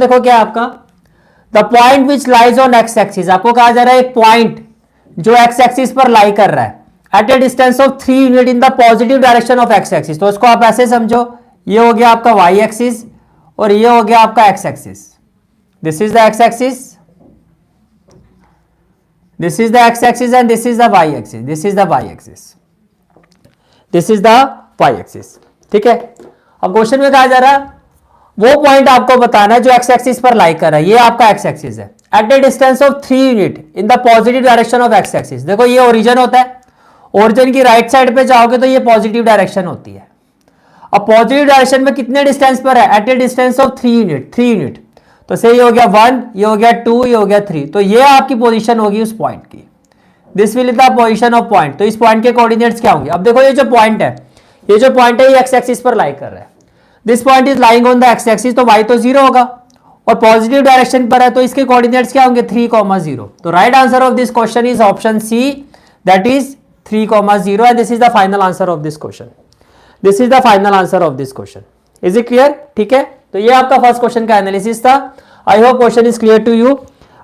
देखो क्या आपका the point which lies on x axis, आपको कहा जा रहा है एक पॉइंट जो एक्स एक्सिस पर लाई कर रहा है at a distance of 3 unit in the positive direction of x axis. तो इसको आप ऐसे समझो, ये हो गया आपका वाई एक्सिस और ये हो गया आपका x axis. This is the x axis, this is the x axis and this is the y axis, this is the y axis, this is the y axis. ठीक है, अब क्वेश्चन में कहा जा रहा है वो पॉइंट आपको बताना है जो एक्स एक्सिस पर लाई कर रहा है, ये आपका एक्स एक्सिस है at a distance of 3 unit in the positive direction of x axis. देखो ये ओरिजिन होता है, ओरिजिन की राइट साइड पे जाओगे तो ये पॉजिटिव डायरेक्शन होती है। अब पॉजिटिव डायरेक्शन में कितने डिस्टेंस पर है, at a distance of 3 unit, 3 unit. तो से ये हो गया 1, ये हो गया 2, ये हो गया 3, तो ये आपकी पोजीशन होगी उस पॉइंट की। This will the position of point. तो इस पॉइंट के कोऑर्डिनेट्स क्या होंगे? अब देखो ये जो पॉइंट है, ये जो पॉइंट है ये एक्स एक्सिस पर लाई कर रहा है। This point is lying on the x axis, तो y तो 0 होगा और पॉजिटिव डायरेक्शन पर है, तो इसके कोऑर्डिनेट्स क्या होंगे? 3,0। तो right answer of this question is option C, that is 3,0 and this is the final answer of this question. This is the final answer of this question. Is it clear? ठीक है, तो ये आपका first question का analysis था। I hope question is clear to you.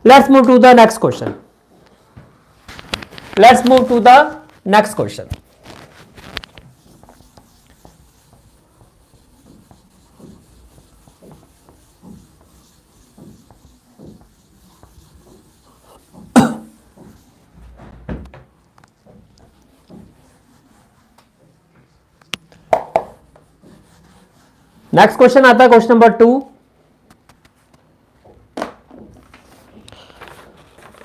Let's move to the next question. Let's move to the next question. Next question आता है question number 2।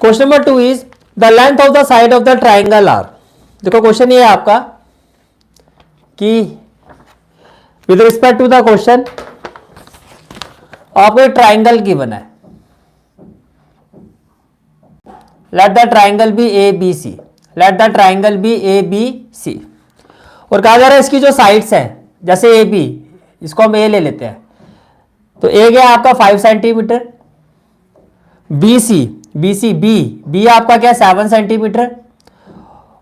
Question number 2 is the length of the side of the triangle are. देखो question ये है आपका कि with respect to the question आपको एक triangle given है, let the triangle be A B C, let the triangle be A B C. और कहा जा रहा है इसकी जो साइड्स है, जैसे ए बी, इसको हम ए ले लेते हैं, तो ए गया आपका 5 centimetre, B C, B C B B आपका क्या 7 सेंटीमीटर,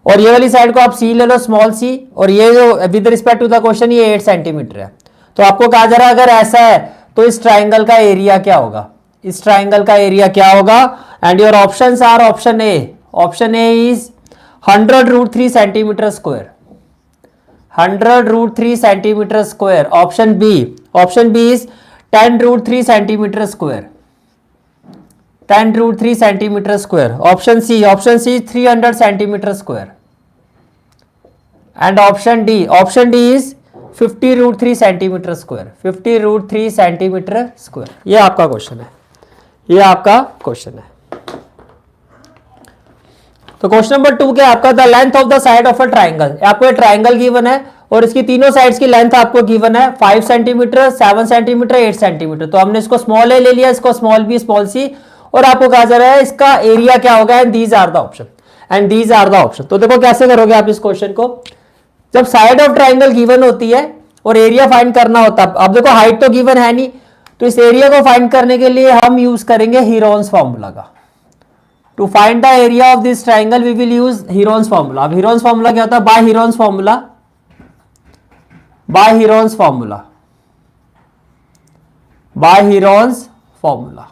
और ये वाली साइड को आप सी ले लो, स्मॉल सी, और ये जो with respect to the question ये 8 सेंटीमीटर है। तो आपको कहा जा रहा है अगर ऐसा है तो इस ट्राइंगल का एरिया क्या होगा? इस ट्राइंगल का एरिया क्या होगा? And your options are option A, option A is 100√3 centimetre square, 100√3 centimetre square. Option B is 10√3 centimetre square, 10√3 centimetre square. Option C is 300 centimetre square. And option D is 50√3 centimetre square, 50√3 centimetre square. ये आपका question है, ये आपका question है। तो question number 2 क्या आपका? The length of the side of a triangle. आपको एक ट्राइंगल गिवन है और इसकी तीनों साइड्स की लेंथ आपको गिवन है 5 सेंटीमीटर, 7 सेंटीमीटर, 8 सेंटीमीटर। तो हमने इसको स्मॉल ए ले लिया, इसको स्मॉल बी, स्मॉल सी, और आपको कहा जा रहा है इसका एरिया क्या होगा? And these are the option, and these are the option. तो देखो कैसे करोगे आप इस क्वेश्चन को, जब साइड ऑफ ट्राइंगल गिवन होती है और एरिया फाइंड करना होता है। अब देखो हाइट तो गिवन है नहीं, तो इस एरिया को फाइंड करने के लिए हम यूज करेंगे हीरोन्स फॉर्मूला का। To find the area of this triangle we will use Heron's formula. अब हीरोन्स फॉर्मूला क्या होता है? By Heron's formula, by Heron's formula, by Heron's formula.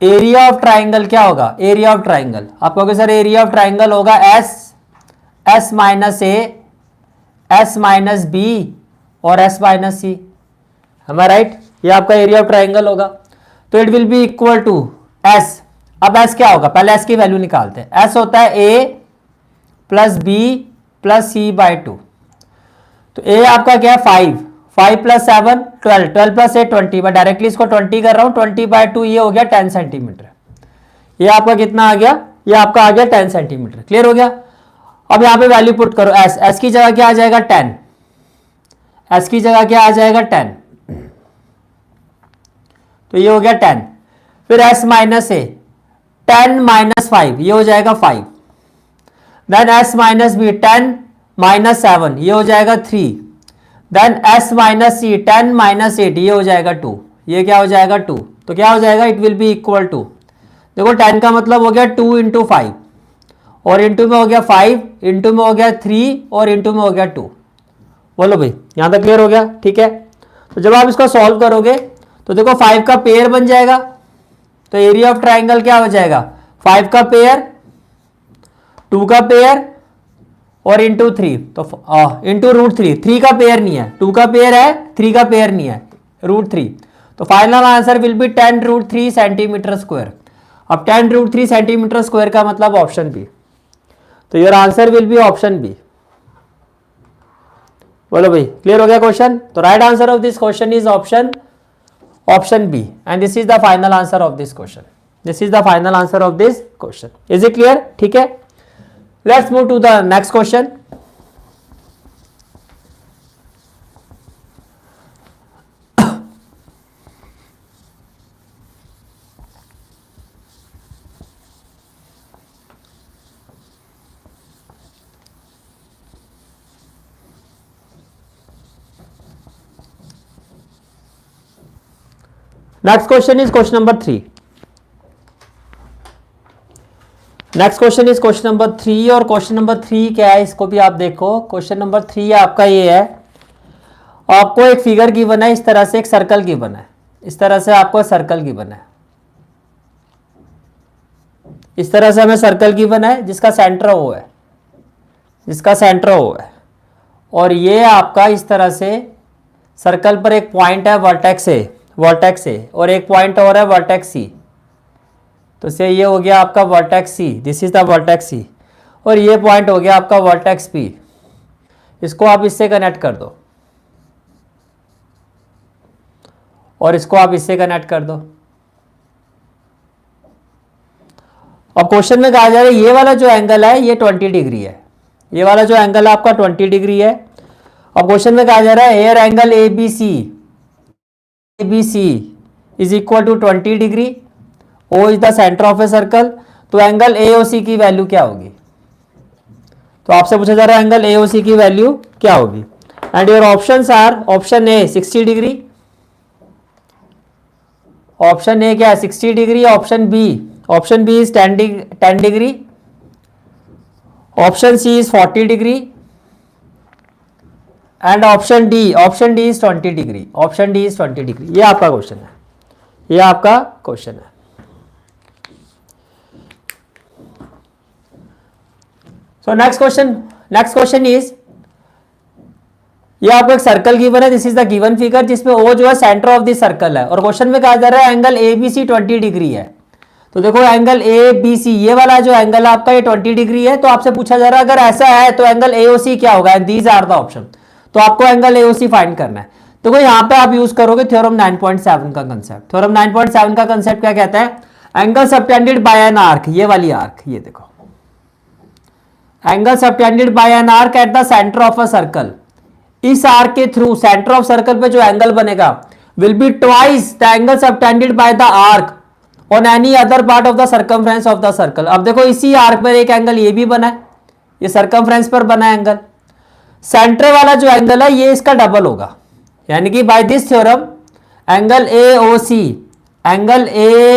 Area of triangle क्या होगा? एरिया ऑफ ट्राइंगल आप कहोगे sir area of triangle होगा s minus a, s minus B और एस माइनस सी। हमें राइट, ये आपका एरिया ऑफ ट्राइंगल होगा। तो it will be equal to s. अब एस क्या होगा? पहले एस की वैल्यू निकालते हैं। एस होता है A plus B plus C by 2। तो ए आपका क्या है? 5, 5 प्लस 7 12, 12 प्लस 8 20। मैं डायरेक्टली इसको 20 कर रहा हूं, 20/2 ये हो गया 10 सेंटीमीटर। ये आपका कितना आ गया? ये आपका आ गया 10 सेंटीमीटर। क्लियर हो गया? अब यहां पे वैल्यू पुट करो। एस की जगह क्या आ जाएगा? 10। एस की जगह क्या आ जाएगा? 10। तो ये हो गया 10। फिर एस माइनस ए, 10 माइनस 5 ये हो जाएगा 5। Then s minus b, 10 minus 7 ये हो जाएगा 3। Then s minus c, 10 minus 8 ये हो जाएगा 2। ये क्या हो जाएगा? 2। तो क्या हो जाएगा? It will be equal to, देखो 10 का मतलब हो गया 2 इंटू 5, और इंटू में हो गया 5, इंटू में हो गया 3, और इंटू में हो गया 2। बोलो भाई, यहां तक क्लियर हो गया? ठीक है। तो जब आप इसको सॉल्व करोगे तो देखो 5 का पेयर बन जाएगा, तो एरिया ऑफ ट्राइंगल क्या हो जाएगा, 5 का पेयर, 2 का पेयर और इंटू 3, तो इंटू √3, 3 का पेयर नहीं है, 2 का पेयर है, 3 का पेयर नहीं है, √3, तो final answer will be 10√3 centimetre square. अब 10√3 सेंटीमीटर स्क्वायर का मतलब ऑप्शन बी, तो your answer will be option B. बोलो भाई, क्लियर हो गया क्वेश्चन? तो right answer of this question is option B, and this is the final answer of this question. This is the final answer of this question. Is it clear? ठीक है, let's move to the next question. Next question is question number 3। Next question is question number 3, और question number 3 क्या है इसको भी आप देखो। Question number 3 आपका ये है, आपको एक फिगर गिवन है, इस तरह से एक सर्कल गिवन है, इस तरह से आपको सर्कल गिवन है, इस तरह से हमें सर्कल गिवन है जिसका सेंटर ओ है, जिसका सेंटर ओ है, और ये आपका इस तरह से सर्कल पर एक पॉइंट है वर्टेक्स ए, वर्टेक्स ए, और एक पॉइंट और है वर्टेक्स सी, तो से ये हो गया आपका vertex C, this is the vertex C, और ये पॉइंट हो गया आपका वर्टेक्स पी। इसको आप इससे कनेक्ट कर दो, और इसको आप इससे कनेक्ट कर दो। अब क्वेश्चन में कहा जा रहा है ये वाला जो एंगल है ये 20 डिग्री है, ये वाला जो एंगल है आपका 20 डिग्री है। अब क्वेश्चन में कहा जा रहा है here angle A B C is equal to 20 degree, O is the centre of a circle, तो एंगल ए ओ सी की वैल्यू क्या होगी? तो आपसे पूछा जा रहा है एंगल ए ओ सी की वैल्यू क्या होगी, and your options are, option A 60 degree, option A क्या है 60 degree, option B is 10 degree, option C is 40 degree, and option D is 20 degree, option D is 20 degree. ये आपका question है, ये आपका क्वेश्चन है। सो नेक्स्ट क्वेश्चन इज, ये आपको एक सर्कल गिवन है, this is the given figure, जिसमें ओ जो है सेंटर ऑफ द सर्कल है, और क्वेश्चन में कहा जा रहा है angle A B C 20 degree है। तो देखो एंगल ए बी सी, ये वाला जो एंगल है आपका ये 20 डिग्री है, तो आपसे पूछा जा रहा है अगर ऐसा है तो एंगल ए ओ सी क्या होगा, दीज आर द ऑप्शन, तो आपको angle A O C find करना है। तो यहाँ पे आप यूज करोगे थ्योरम 9.7 का कंसेप्ट। थ्योरम 9.7 का कंसेप्ट क्या कहता है, angle subtended by an arc, ये वाली आर्क, ये देखो angle subtended by an arc at the centre of a circle, इस आर्क के थ्रू सेंटर ऑफ सर्कल पे जो एंगल बनेगा will be twice the angle subtended by the arc on any other part of the circumference of the circle. अब देखो इसी arc पर एक एंगल ये भी बना है, ये सर्कमफ्रेंस पर बना है एंगल, सेंटर वाला जो एंगल है ये इसका डबल होगा, यानी कि by this theorem angle A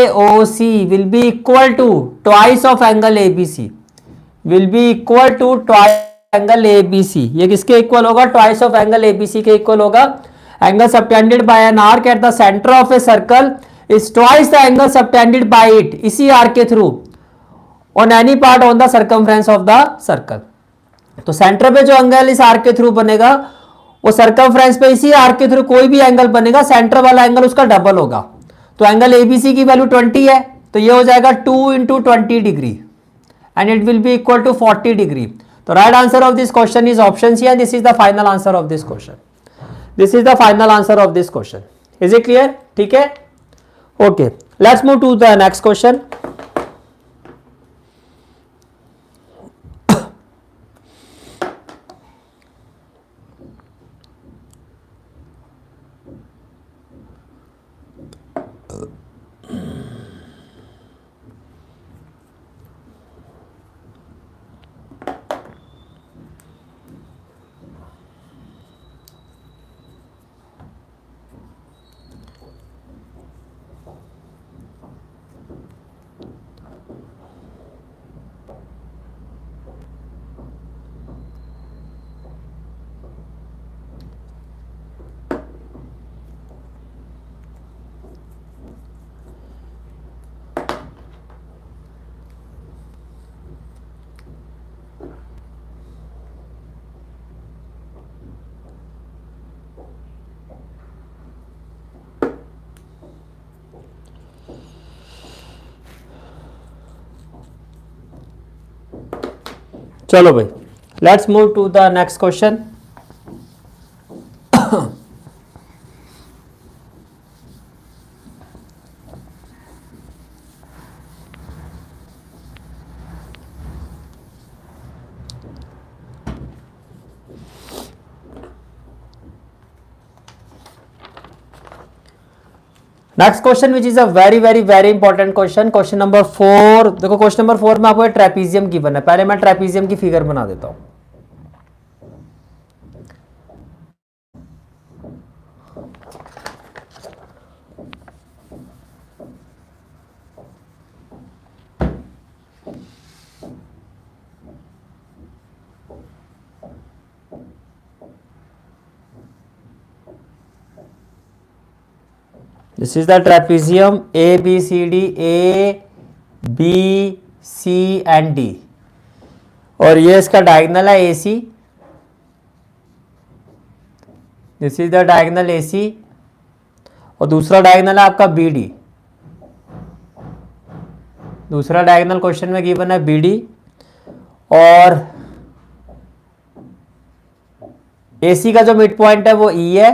O C will be equal to twice of angle A B C, will be equal to twice angle A B C. ये किसके इक्वल होगा, twice of angle A B C के equal होगा। Angle subtended by an arc at the centre of a circle is twice the angle subtended by it, इसी arc के through, on any part on the circumference of the circle. तो centre पे जो angle इस arc के through बनेगा वो circumference पे इसी आर्क के थ्रू कोई भी एंगल बनेगा, सेंटर वाला एंगल उसका डबल होगा। तो एंगल एबीसी की वैल्यू 20 है, तो ये हो जाएगा 2 into 20 degree, and it will be equal to 40 degree. तो right answer of this question is option C, and this is the final answer of this question. This is the final answer of this question. Is it clear? ठीक है, okay, let's move to the next question. चलो भाई, let's move to the next question. Next question which is a very very very important question, question number 4। देखो question number 4 में आपको trapezium given है। पहले मैं ट्रेपीजियम की फिगर बना देता हूं। This is the trapezium A B C D, A B C and D, और ये इसका डायगोनल है AC। This is the diagonal AC, और दूसरा डायगोनल है आपका BD। दूसरा डायगोनल क्वेश्चन में गिवन है BD, और AC का जो मिड पॉइंट है वो E है,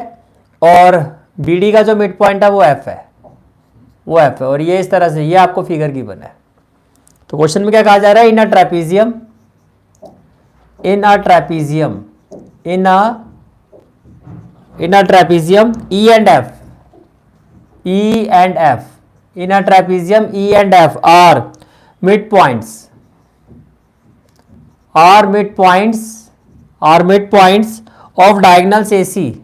और BD का जो मिड पॉइंट है वो F है, और ये इस तरह से, ये आपको फिगर गिवन है। तो क्वेश्चन में क्या कहा जा रहा है, in a trapezium E and F, in a trapezium E and F are midpoints of diagonals AC,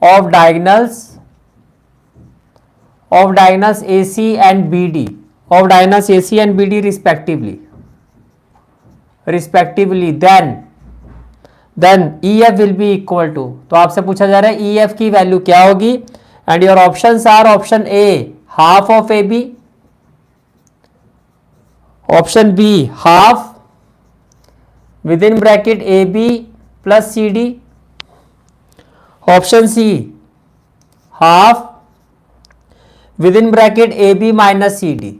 of diagonals AC and BD, respectively, then EF will be equal to, तो आपसे पूछा जा रहा है EF की वैल्यू क्या होगी, and your options are option A half of AB, option B half with in bracket AB plus CD, option C half with in bracket AB minus CD,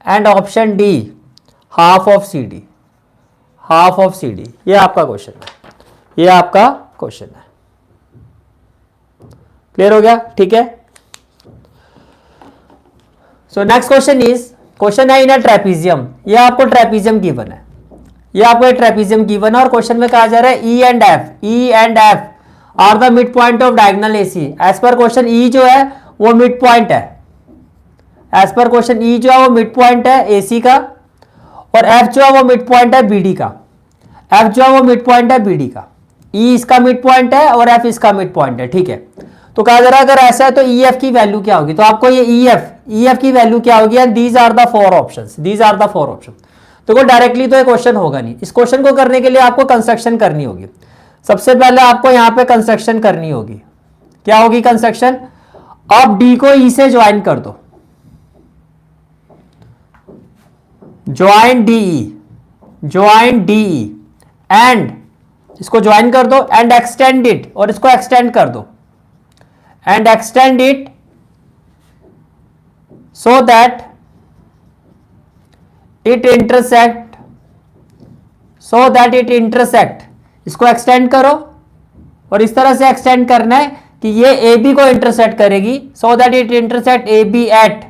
and option D half of CD। ये आपका question है, clear हो गया, ठीक है। So next question है in a trapezium. ये आपको ट्रेपीजियम गिवन है, और क्वेश्चन में कहा जा रहा है E and F are the mid point of diagonal AC। As पर क्वेश्चन E जो है वो मिड पॉइंट है, AC का, और F जो है वो मिड पॉइंट है BD का, E इसका मिड पॉइंट है और F इसका मिड पॉइंट है, ठीक है। तो कहा जा रहा है अगर ऐसा है तो EF की वैल्यू क्या होगी, तो आपको ये EF की वैल्यू क्या होगी, and these are the four option. तो डायरेक्टली तो ये क्वेश्चन होगा नहीं, इस क्वेश्चन को करने के लिए आपको कंस्ट्रक्शन करनी होगी। सबसे पहले आपको यहां पे कंस्ट्रक्शन करनी होगी, क्या होगी कंस्ट्रक्शन, अब D को E से ज्वाइन कर दो, ज्वाइन DE, एंड इसको ज्वाइन कर दो, एंड एक्सटेंड इट, और इसको एक्सटेंड कर दो, and extend it so that it intersect, इसको एक्सटेंड करो, और इस तरह से एक्सटेंड करना है कि ये AB को इंटरसेक्ट करेगी, so that it intersect AB at,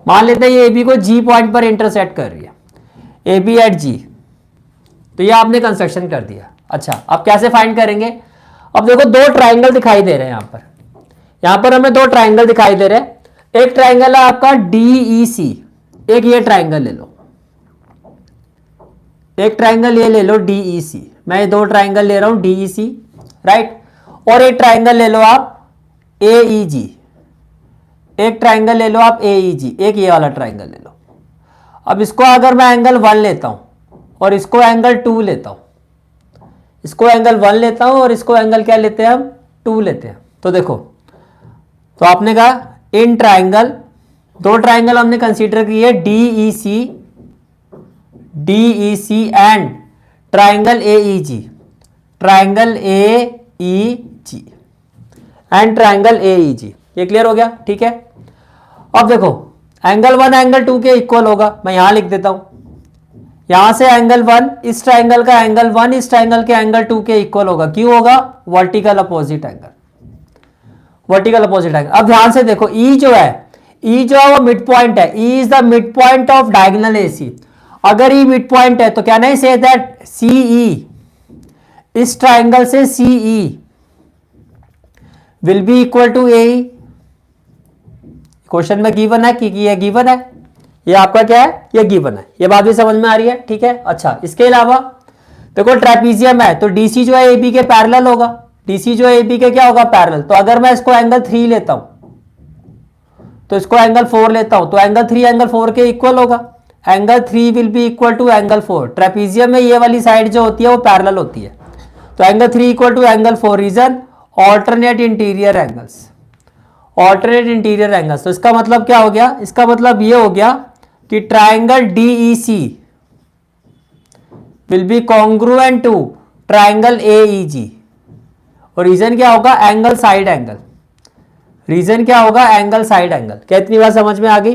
मान लेते हैं ये AB को G पॉइंट पर इंटरसेक्ट कर रही है, AB एट G। तो ये आपने कंस्ट्रक्शन कर दिया। अच्छा, अब कैसे फाइंड करेंगे, अब देखो दो ट्राइंगल दिखाई दे रहे हैं यहां पर हमें दो ट्राइंगल दिखाई दे रहे हैं। एक ट्राइंगल है आपका DEC, एक ये ट्राइंगल ले लो, एक ट्राइंगल ये ले लो DEC, मैं ये दो ट्राइंगल ले रहा हूं DEC, राइट, और एक ट्राइंगल ले लो आप AEG, एक ये वाला ट्राइंगल ले लो। अब इसको अगर मैं एंगल 1 लेता हूं और इसको एंगल 2 लेता हूं, और इसको एंगल क्या लेते हैं हम, 2 लेते हैं। तो देखो, तो आपने कहा इन ट्राइंगल, दो ट्राइंगल हमने कंसीडर किए DEC and triangle AEG and triangle AEG। ये क्लियर हो गया, ठीक है। अब देखो एंगल 1 एंगल 2 के इक्वल होगा, मैं यहां लिख देता हूं, यहां से एंगल 1 इस ट्राइंगल का एंगल 1 इस ट्राइंगल के एंगल 2 के इक्वल होगा। क्यों होगा? Vertical opposite angle, vertical opposite angle. अब ध्यान से देखो, ई जो है वो मिड पॉइंट है। E is the mid point of diagonal AC. अगर ई मिड पॉइंट है तो can I say that CE, इस ट्राइंगल से CE will be equal to A. Question में गिवन है कि ये गिवन है, ये आपका क्या है? ये गिवन है। ये बात भी समझ में आ रही है? ठीक है। अच्छा, इसके अलावा देखो ट्रेपीजियम है तो डीसी जो है एबी के पैरेलल होगा। डीसी जो है एबी के क्या होगा? पैरेलल। तो अगर मैं इसको एंगल 3 लेता हूं तो इसको एंगल 4 लेता हूं तो एंगल 3 एंगल 4 के इक्वल होगा। Angle 3 will be equal to angle 4। Trapezium में ये वाली साइड जो होती है वो पैरेलल होती है, तो angle 3 equal to angle 4। Reason alternate interior angles, alternate interior angles. तो इसका मतलब क्या हो गया? इसका मतलब ये हो गया कि triangle DEC will be congruent to triangle AEG. और रीजन क्या होगा? Angle side angle. रीजन क्या होगा? Angle side angle. क्या इतनी बात समझ में आ गई?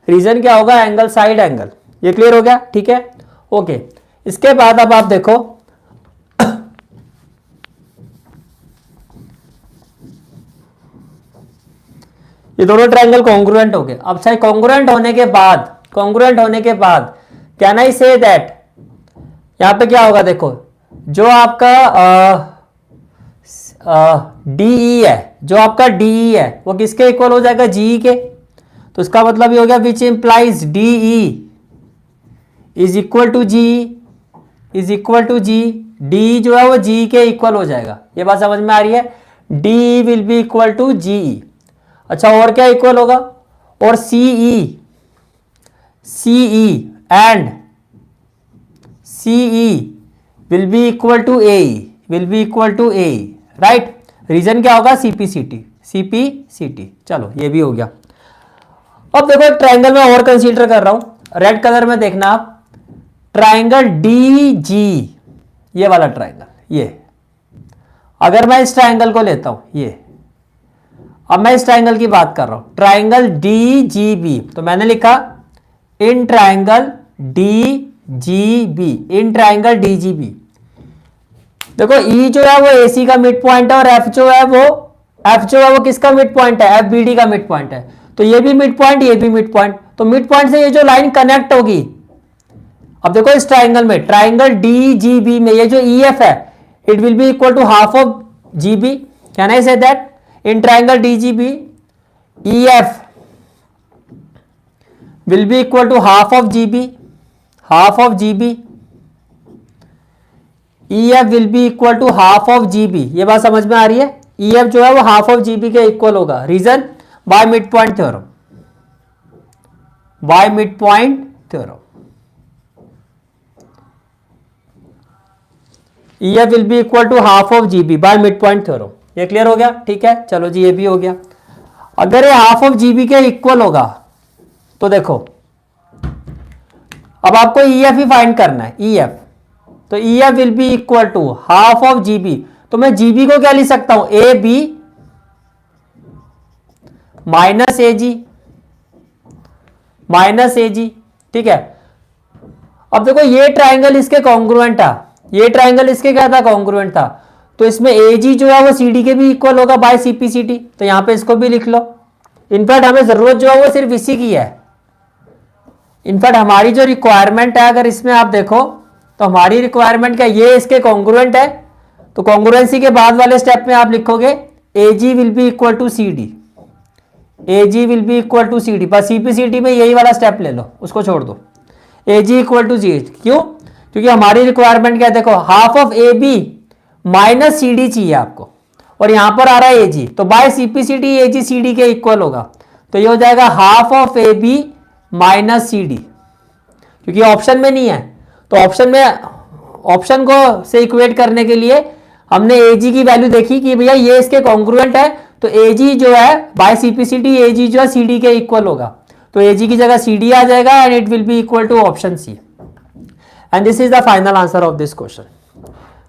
रीजन क्या होगा? Angle side angle. ये क्लियर हो गया? ठीक है, ओके। इसके बाद अब आप देखो ये दोनों ट्राइंगल कॉन्ग्रुएंट हो गए। अब चाहे कॉन्ग्रुएंट होने के बाद, कॉन्ग्रुएंट होने के बाद कैन आई से दैट, यहां पे क्या होगा? देखो जो आपका डीई है, जो आपका डीई है वो किसके इक्वल हो जाएगा? जीई के। तो इसका मतलब ये हो गया which implies DE is equal to G, is equal to G. D जो है वो जी के इक्वल हो जाएगा। ये बात समझ में आ रही है? D will be equal to GE. अच्छा, और क्या इक्वल होगा? और CE, CE and CE will be equal to A, will be equal to A, right. Reason क्या होगा? CPCT, CPCT. चलो ये भी हो गया। अब देखो एक ट्राइंगल में और कंसीडर कर रहा हूं, रेड कलर में देखना आप, ट्राइंगल डी जी, ये वाला ट्राइंगल। ये अगर मैं इस ट्राइंगल को लेता हूं, ये अब मैं इस ट्राइंगल की बात कर रहा हूं, ट्राइंगल डी जी बी। तो मैंने लिखा in triangle D G B, in triangle D G B. देखो ई जो है वो एसी का मिड पॉइंट है और एफ जो है वो किसका मिड पॉइंट है? एफ बी डी का मिड पॉइंट है। तो ये भी मिड पॉइंट, ये भी मिड पॉइंट। तो मिड पॉइंट से ये जो लाइन कनेक्ट होगी, अब देखो इस ट्राइंगल में, ट्राइंगल डी जी बी में ये जो ई एफ है it will be equal to half of G B. Can I say that in triangle DGB EF will be equal to half of GB, half of GB, EF will be equal to half of GB। ये बात समझ में आ रही है? EF जो है वो half of GB के इक्वल होगा। Reason by mid point theorem, by mid point theorem. EF will be equal to half of GB by mid point theorem. ये क्लियर हो गया? ठीक है, चलो जी ये भी हो गया। अगर ये हाफ ऑफ जीबी के इक्वल होगा तो देखो अब आपको ईएफ ही फाइंड करना है, ईएफ। तो EF will be equal to half of GB. तो मैं जीबी को क्या लिख सकता हूं? A B minus A G, minus A G. ठीक है। अब देखो ये ट्राइंगल इसके कॉन्ग्रुएंट था, ये ट्राइंगल इसके क्या था? कॉन्ग्रुएंट था। तो इसमें एजी जो है वो सीडी के भी इक्वल होगा बाय सीपीसीटी। तो यहां पे इसको भी लिख लो। इनफैक्ट हमें जरूरत जो है वो सिर्फ इसी की है। इनफैक्ट हमारी जो रिक्वायरमेंट है, अगर इसमें आप देखो तो हमारी रिक्वायरमेंट क्या, ये इसके कॉन्ग्रुएंट है। तो कॉन्ग्रुएंसी के बाद वाले स्टेप में आप लिखोगे AG will be equal to C D, AG will be equal to C D. बस सीपीसीटी में यही वाला स्टेप ले लो, उसको छोड़ दो। AG equal to G. क्यों? क्योंकि हमारी रिक्वायरमेंट क्या है? देखो half of A B minus C D चाहिए आपको, और यहां पर आ रहा है एजी। तो बाय सीपीसीटी एजी सी डी के इक्वल होगा। तो ये हो जाएगा half of A B minus C D, क्योंकि ऑप्शन में नहीं है। तो ऑप्शन में, ऑप्शन को से इक्वेट करने के लिए हमने एजी की वैल्यू देखी कि भैया ये इसके कॉन्ग्रुएंट है। तो एजी जो है बाय सीपीसीटी एजी जो है सीडी के इक्वल होगा। तो एजी की जगह सीडी आ जाएगा and it will be equal to option C. And this is the final answer of this question.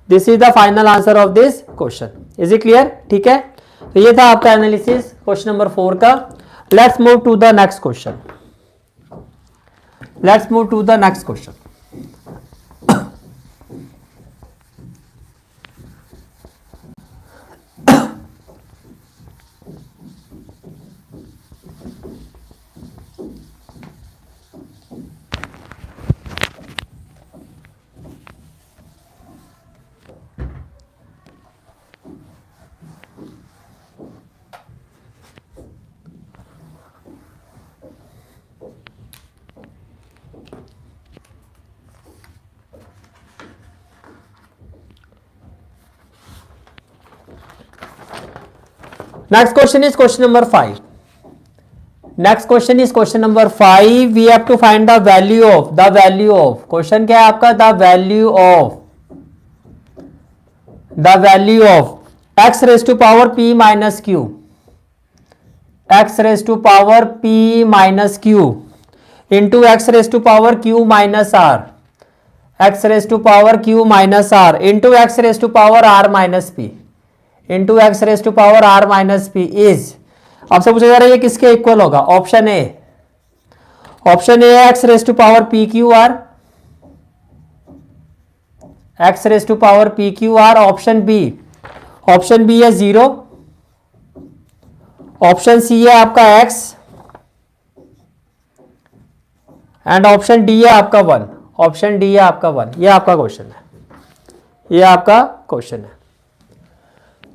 This is the final answer of this question. Is it clear? ठीक है। तो ये था आपका एनालिसिस क्वेश्चन नंबर 4 का। Let's move to the next question. Let's move to the next question. Next question is question number 5. Next question is question number 5. We have to find the value of question क्या है आपका, the value of x raised to power p minus q, x raised to power p minus q into x raised to power q minus r, x raised to power q minus r into x raised to power r minus p into x raised to power r minus p is, आपसे पूछा जा रहा है ये किसके equal होगा। Option A x raise to power p Q r, x raise to power p Q r. Option B है 0, option सी है आपका x एंड ऑप्शन डी है आपका 1, ऑप्शन डी है आपका 1। ये आपका क्वेश्चन है, ये आपका क्वेश्चन है।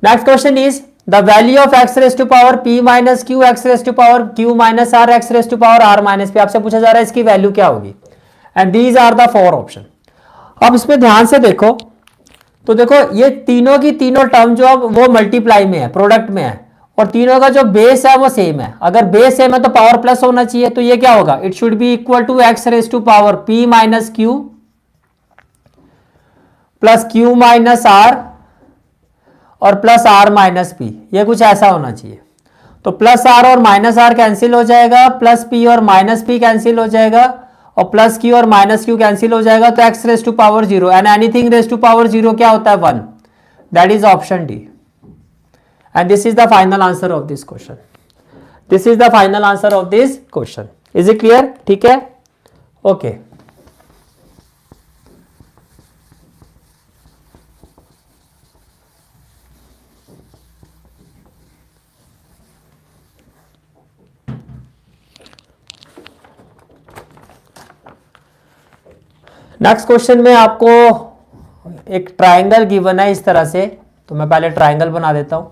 Next question is the value of x raise to power p minus q, x raise to power q minus r, x raise to power r minus p। आपसे पूछा जा रहा है इसकी वैल्यू क्या होगी and these are the 4 option. अब इसमें ध्यान से देखो तो देखो ये तीनों की तीनों टर्म जो वो मल्टीप्लाई में है, प्रोडक्ट में है, और तीनों का जो बेस है वो सेम है। अगर बेस सेम है तो पावर प्लस होना चाहिए, तो ये क्या होगा, it should be equal to x raise to power p minus q plus q minus r और प्लस r माइनस p। ये कुछ ऐसा होना चाहिए। तो प्लस r और माइनस r कैंसिल हो जाएगा, प्लस p और माइनस p कैंसिल हो जाएगा, और प्लस q और माइनस q कैंसिल हो जाएगा। तो x raise to power 0 and anything raise to power 0 क्या होता है, 1। That is option D and this is the final answer of this question. This is the final answer of this question. Is it clear? ठीक है, okay. Next question में आपको एक triangle given है इस तरह से, तो मैं पहले ट्रायंगल बना देता हूं।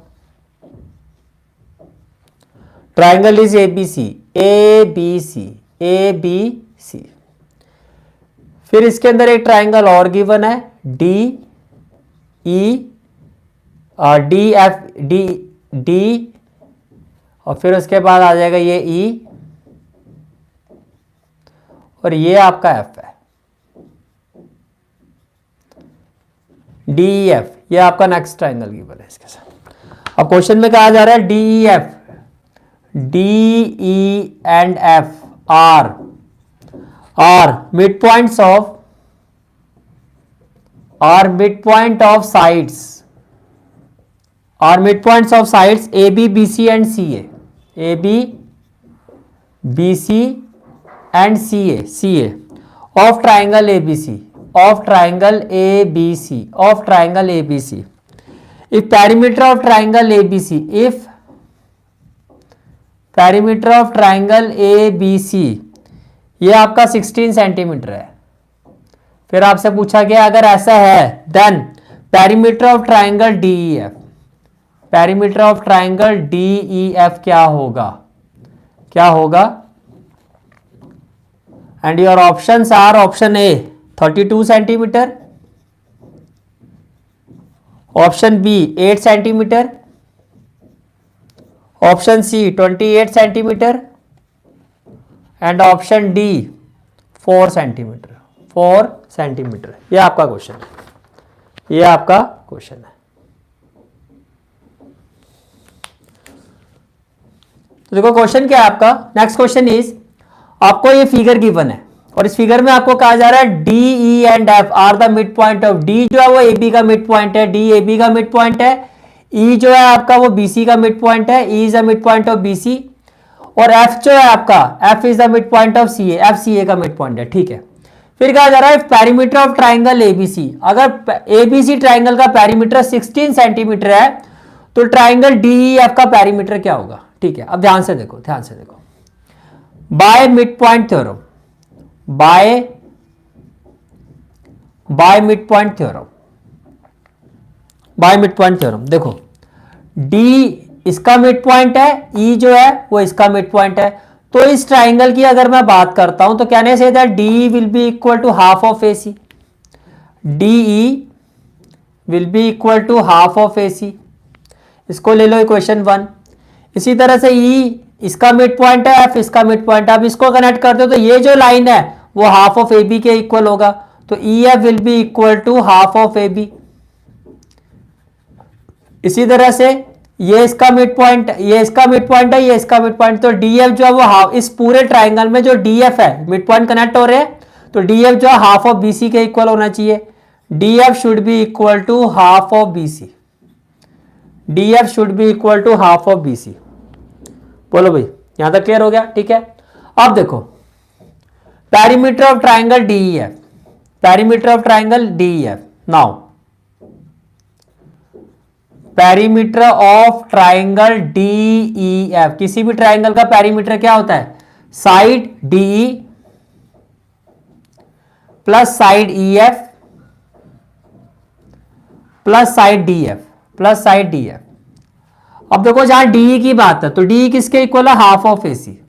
Triangle is ABC, ABC। फिर इसके अंदर एक ट्रायंगल और गिवन है DEF, D, और फिर उसके बाद आ जाएगा ये E, और ये आपका F है, DEF। ये आपका नेक्स्ट ट्रायंगल गिवन है इसके साथ। अब क्वेश्चन में कहा जा रहा है DEF, DE and F are midpoint of sides AB, BC and CA, AB, BC and CA of triangle ABC, of triangle ABC, if perimeter of triangle ABC ये आपका 16 सेंटीमीटर है। फिर आपसे पूछा गया अगर ऐसा है then perimeter of triangle DEF क्या होगा and your options are option A 32 centimetre, option B 8 centimetre, option C 28 centimetre and option D 4 centimetre. ये आपका क्वेश्चन है, ये आपका क्वेश्चन है। तो देखो क्वेश्चन क्या है आपका। नेक्स्ट क्वेश्चन इज, आपको ये फिगर गिवन है और इस फिगर में आपको कहा जा रहा है DE and F are the mid point of, D जो है वो AB का मिड पॉइंट है, D AB का मिड पॉइंट है, E जो है आपका वो BC का मिड पॉइंट है, E is the mid point of BC, और F जो है आपका F is the mid point of CA, F CA का मिड पॉइंट है, ठीक है। फिर कहा जा रहा है पेरीमीटर ऑफ ट्राइंगल ABC, अगर ABC ट्राइंगल का पेरीमीटर 16 सेंटीमीटर है तो ट्राइंगल DEF का पेरीमीटर क्या होगा, ठीक है। अब ध्यान से देखो, bye mid point theorem, by mid point theorem देखो D इसका मिड पॉइंट है, E जो है वो इसका मिड पॉइंट है। तो इस ट्राइंगल की अगर मैं बात करता हूं तो कहने से that DE will be equal to half of AC, DE will be equal to half of AC। इसको ले लो इक्वेशन 1। इसी तरह से ई इसका मिड पॉइंट है, एफ इसका मिड पॉइंट है। अब इसको कनेक्ट करते हो तो ये जो लाइन है वो हाफ ऑफ ए बी के इक्वल होगा, तो E F will be equal to half of A B. इसी तरह से ये इसका मिड पॉइंट, ये इसका मिड पॉइंट है, ये इसका मिड पॉइंट, तो डी एफ जो है वो हाफ, इस पूरे ट्राइंगल में जो डी एफ है मिड पॉइंट कनेक्ट हो रहे हैं, तो डी एफ जो है हाफ ऑफ बी सी के इक्वल होना चाहिए। D F should be equal to half of B C, D F should be equal to half of B C. बोलो भाई, यहां तक क्लियर हो गया? ठीक है। अब देखो perimeter of triangle D E F, perimeter of triangle D E F. Now perimeter of triangle D E F, किसी भी ट्राइंगल का पेरीमीटर क्या होता है? Side D E plus side E F plus side D F plus side D F. अब देखो जहां D की बात है तो डी किसके इक्वल है? Half of A C.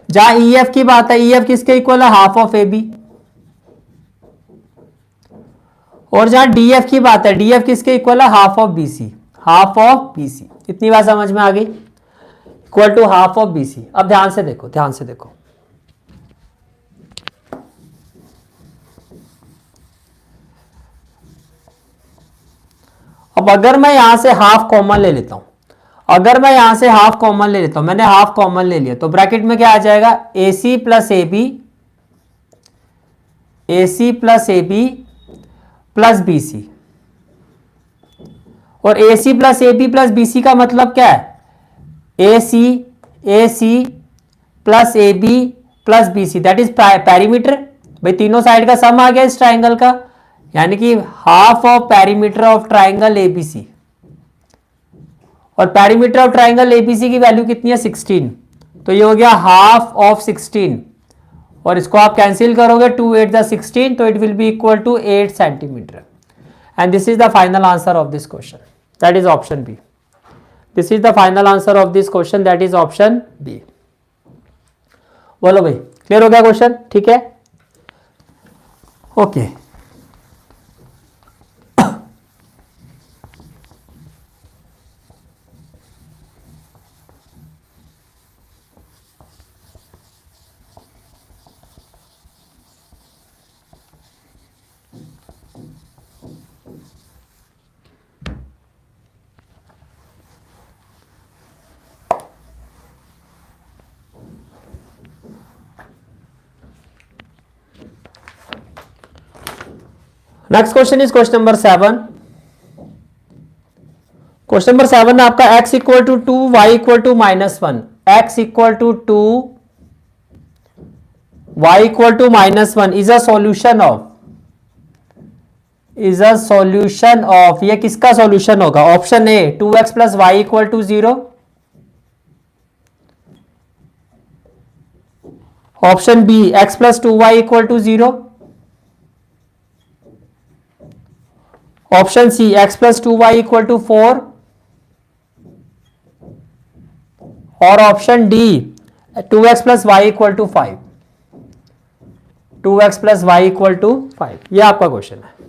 जहां ई एफ की बात है, ई एफ किसके इक्वल है? Half of A B. और जहां डी एफ की बात है, डी एफ किसके इक्वल है? Half of B C, half of B C. इतनी बात समझ में आ गई? Equal to half of B C. अब ध्यान से देखो, ध्यान से देखो, अब अगर मैं यहां से हाफ कॉमन ले लेता हूं, अगर मैं यहां से हाफ कॉमन ले लेता हूं, मैंने हाफ कॉमन ले लिया, तो ब्रैकेट में क्या आ जाएगा? A C plus A B, A C plus A B plus B C. और A C plus A B plus B C का मतलब क्या है? A C plus A B plus B C, that is perimeter. भाई तीनों side का सम आ गया इस ट्राइंगल का, यानी कि half of perimeter of triangle ABC. और पेरीमीटर ऑफ ट्राइंगल एबीसी की वैल्यू कितनी है? 16। तो ये हो गया हाफ ऑफ 16, और इसको आप कैंसिल करोगे 2 8 द 16, तो it will be equal to 8 centimetre. And this is the final answer of this question, that is option B. This is the final answer of this question, that is option B. बोलो भाई, clear हो गया question? ठीक है, okay. Next question is question number 7। Question number 7 है आपका x equal to 2 y equal to -1, x equal to 2 y equal to -1 is a solution of, is a solution of, ये किसका सॉल्यूशन होगा? Option A 2x plus y equal to 0, option B x plus 2y equal to 0, option C x plus 2y equal to 4, और option D 2x plus y equal to 5, 2x plus y equal to 5। ये आपका question है,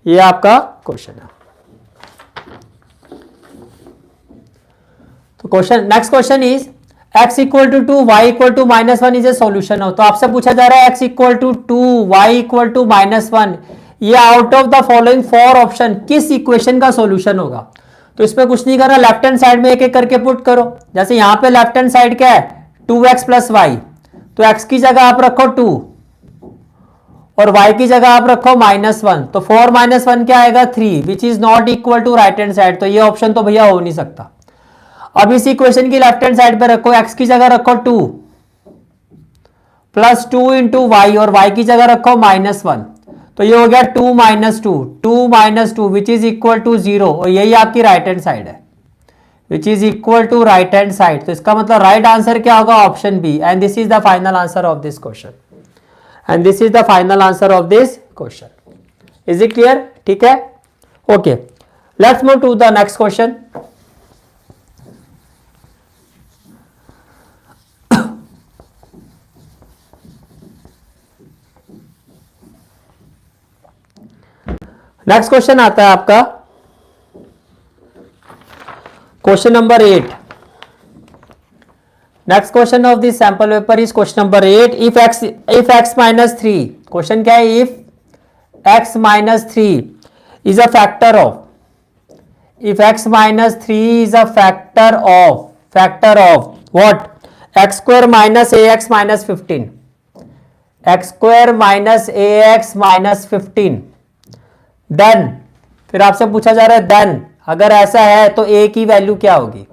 ये आपका question है। तो question, next question is x equal to 2 y equal to -1 is a solution हो। तो आपसे पूछा जा रहा है x equal to 2 y equal to -1, ये out of the following 4 option किस इक्वेशन का सॉल्यूशन होगा? तो इसमें कुछ नहीं करना, लेफ्ट हैंड साइड में एक एक करके पुट करो। जैसे यहां पे लेफ्ट हैंड साइड क्या है? 2x प्लस वाई, तो x की जगह आप रखो 2 और y की जगह आप रखो -1, तो 4 - 1 क्या आएगा? 3, which is not equal to right hand side. तो ये ऑप्शन तो भैया हो नहीं सकता। अब इस इक्वेशन की लेफ्ट हैंड साइड पे रखो, x की जगह रखो 2 प्लस 2 इंटू वाई, और y की जगह रखो -1, तो ये हो गया 2 - 2, 2 - 2 विच इज इक्वल टू 0, और यही आपकी राइट हैंड साइड है, which is equal to right hand side. तो इसका मतलब राइट आंसर क्या होगा? Option B. And this is the final answer of this question, and this is the final answer of this question. Is it clear? ठीक है, okay. Let's move to the next question. Next question आता है आपका, Question number 8. Next question of this sample paper is question number 8. If x minus 3, question क्या है? If x minus 3 is a factor of, if x minus 3 is a factor of what? X square minus ax minus 15. X square minus ax minus 15. Then फिर आपसे पूछा जा रहा है then अगर ऐसा है तो a की वैल्यू क्या होगी?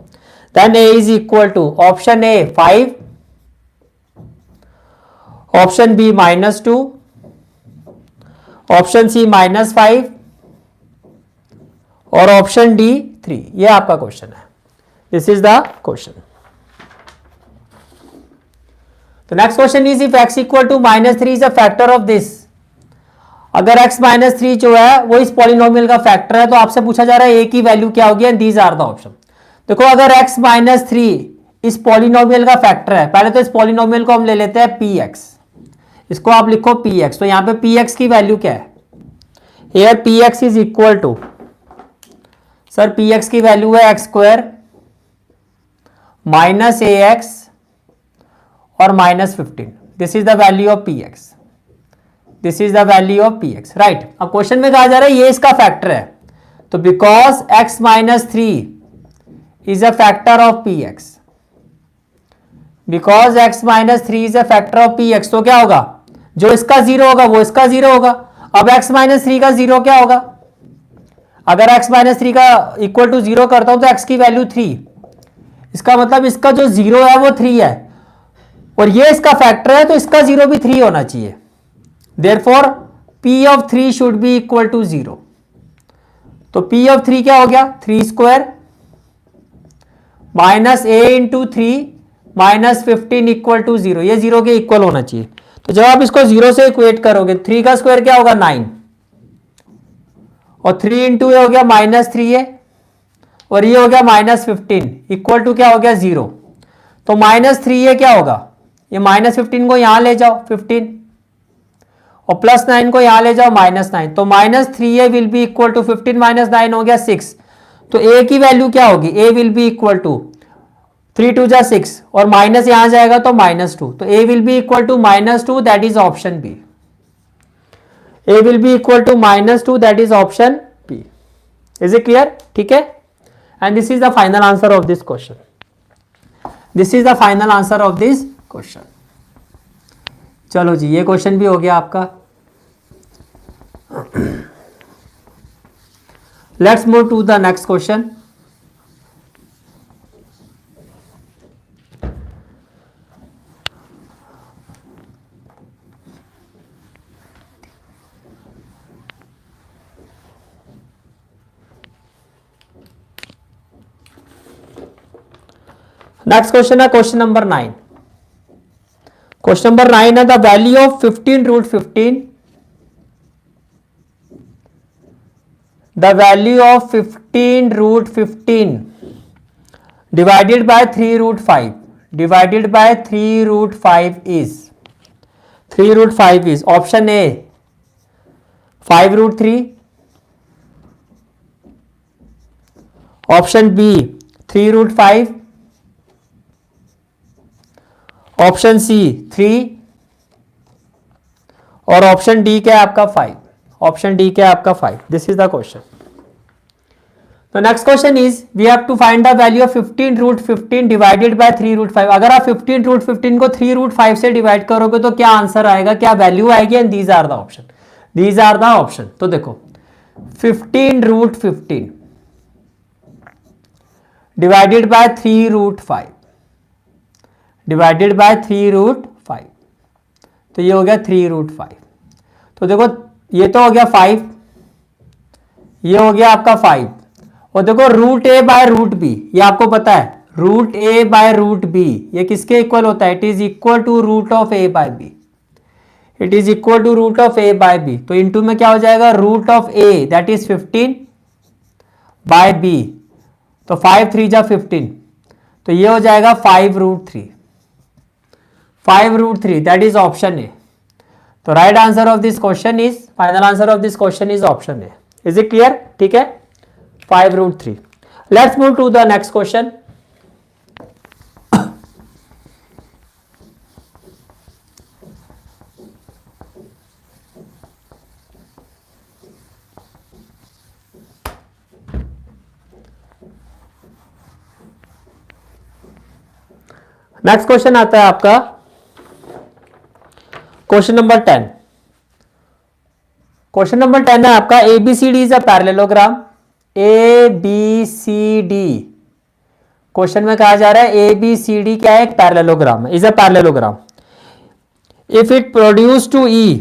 Then a is equal to option A 5, option B -2, option C -5 और ऑप्शन डी 3. ये आपका क्वेश्चन है. This is the question. तो next question is if x equal to -3 is a factor of this. अगर x -3 जो है वो इस पॉलिनोमियल का फैक्टर है तो आपसे पूछा जा रहा है a की वैल्यू क्या होगी and these are the options. देखो अगर x -3 इस पॉलिनोमियल का फैक्टर है, पहले तो इस पॉलिनोमियल को हम ले लेते हैं px, इसको आप लिखो px. तो यहां पे px की वैल्यू क्या है? Here px is equal to, sir px की वैल्यू है x स्क्वायर माइनस ax और -15. This is the value of px. This is the value of px. Right. अब क्वेश्चन में कहा जा रहा है ये इसका फैक्टर है, तो because x -3 is a factor of px, because x -3 is a factor of px, तो क्या होगा? जो इसका 0 होगा वो इसका 0 होगा. अब x -3 का 0 क्या होगा? अगर x -3 का इक्वल टू 0 करता हूं तो x की वैल्यू 3. इसका मतलब इसका जो 0 है वो 3 है और ये इसका फैक्टर है तो इसका 0 भी 3 होना चाहिए. Therefore p of 3 should be equal to 0. तो p of 3 क्या हो गया? 3 square minus a into 3 minus 15 equal to 0. ये 0 के इक्वल होना चाहिए. तो जब आप इसको 0 से इक्वेट करोगे 3 का स्क्वायर क्या होगा? 9 और 3 इंटू ये हो गया -3a और ये हो गया -15 इक्वल टू क्या हो गया? 0. तो -3a क्या होगा? ये -15 को यहां ले जाओ 15 और +9 को यहां ले जाओ -9. तो -3a will be equal to 15 - 9 हो गया 6. तो a की वैल्यू क्या होगी? a will be equal to 3 2 जा 6 और माइनस यहां जाएगा तो -2. तो a will be equal to -2, that is option B. a will be equal to -2, that is option B. Is it clear? ठीक है. And this is the final answer of this question. This is the final answer of this question. चलो जी, ये question भी हो गया आपका. Let's move to the next question. Next question है question number 9. Question number 9 है the value of 15 root 15. The value of 15 root 15 divided by 3 root 5 divided by 3 root 5 is 3 root 5 is option A 5 root 3, option B 3 root 5, option C 3 और option D क्या है आपका 5. Option D क्या है आपका 5. This is the question. तो next question is we have to find the value of 15 root 15 divided by 3 root 5. अगर आप 15 रूट 15 को 3 रूट 5 से डिवाइड करोगे तो क्या आंसर आएगा, क्या वैल्यू आएगी? And these are the options. These are the option. तो देखो 15 root 15 divided by 3 root 5 divided by 3 root 5, तो ये हो गया 3 रूट 5. तो देखो ये तो हो गया 5, ये हो गया आपका 5 और देखो root A by root B, ये आपको पता है root A by root B ये किसके इक्वल होता है? It is equal to root of A by B. It is equal to root of A by B. तो इनटू में क्या हो जाएगा? Root of A that is 15 by B. तो 5 3 जा 15, तो ये हो जाएगा 5 root 3. 5 root 3 that is option A. तो right answer of this question is, final answer of this question is option A. Is it clear? ठीक है. 5 root 3. Let's move to the next question. Next question आता है आपका question number 10। Question number 10 है आपका ABCD is a parallelogram. ABCD question में कहा जा रहा है ABCD क्या है, एक parallelogram, is a parallelogram. If it produce to E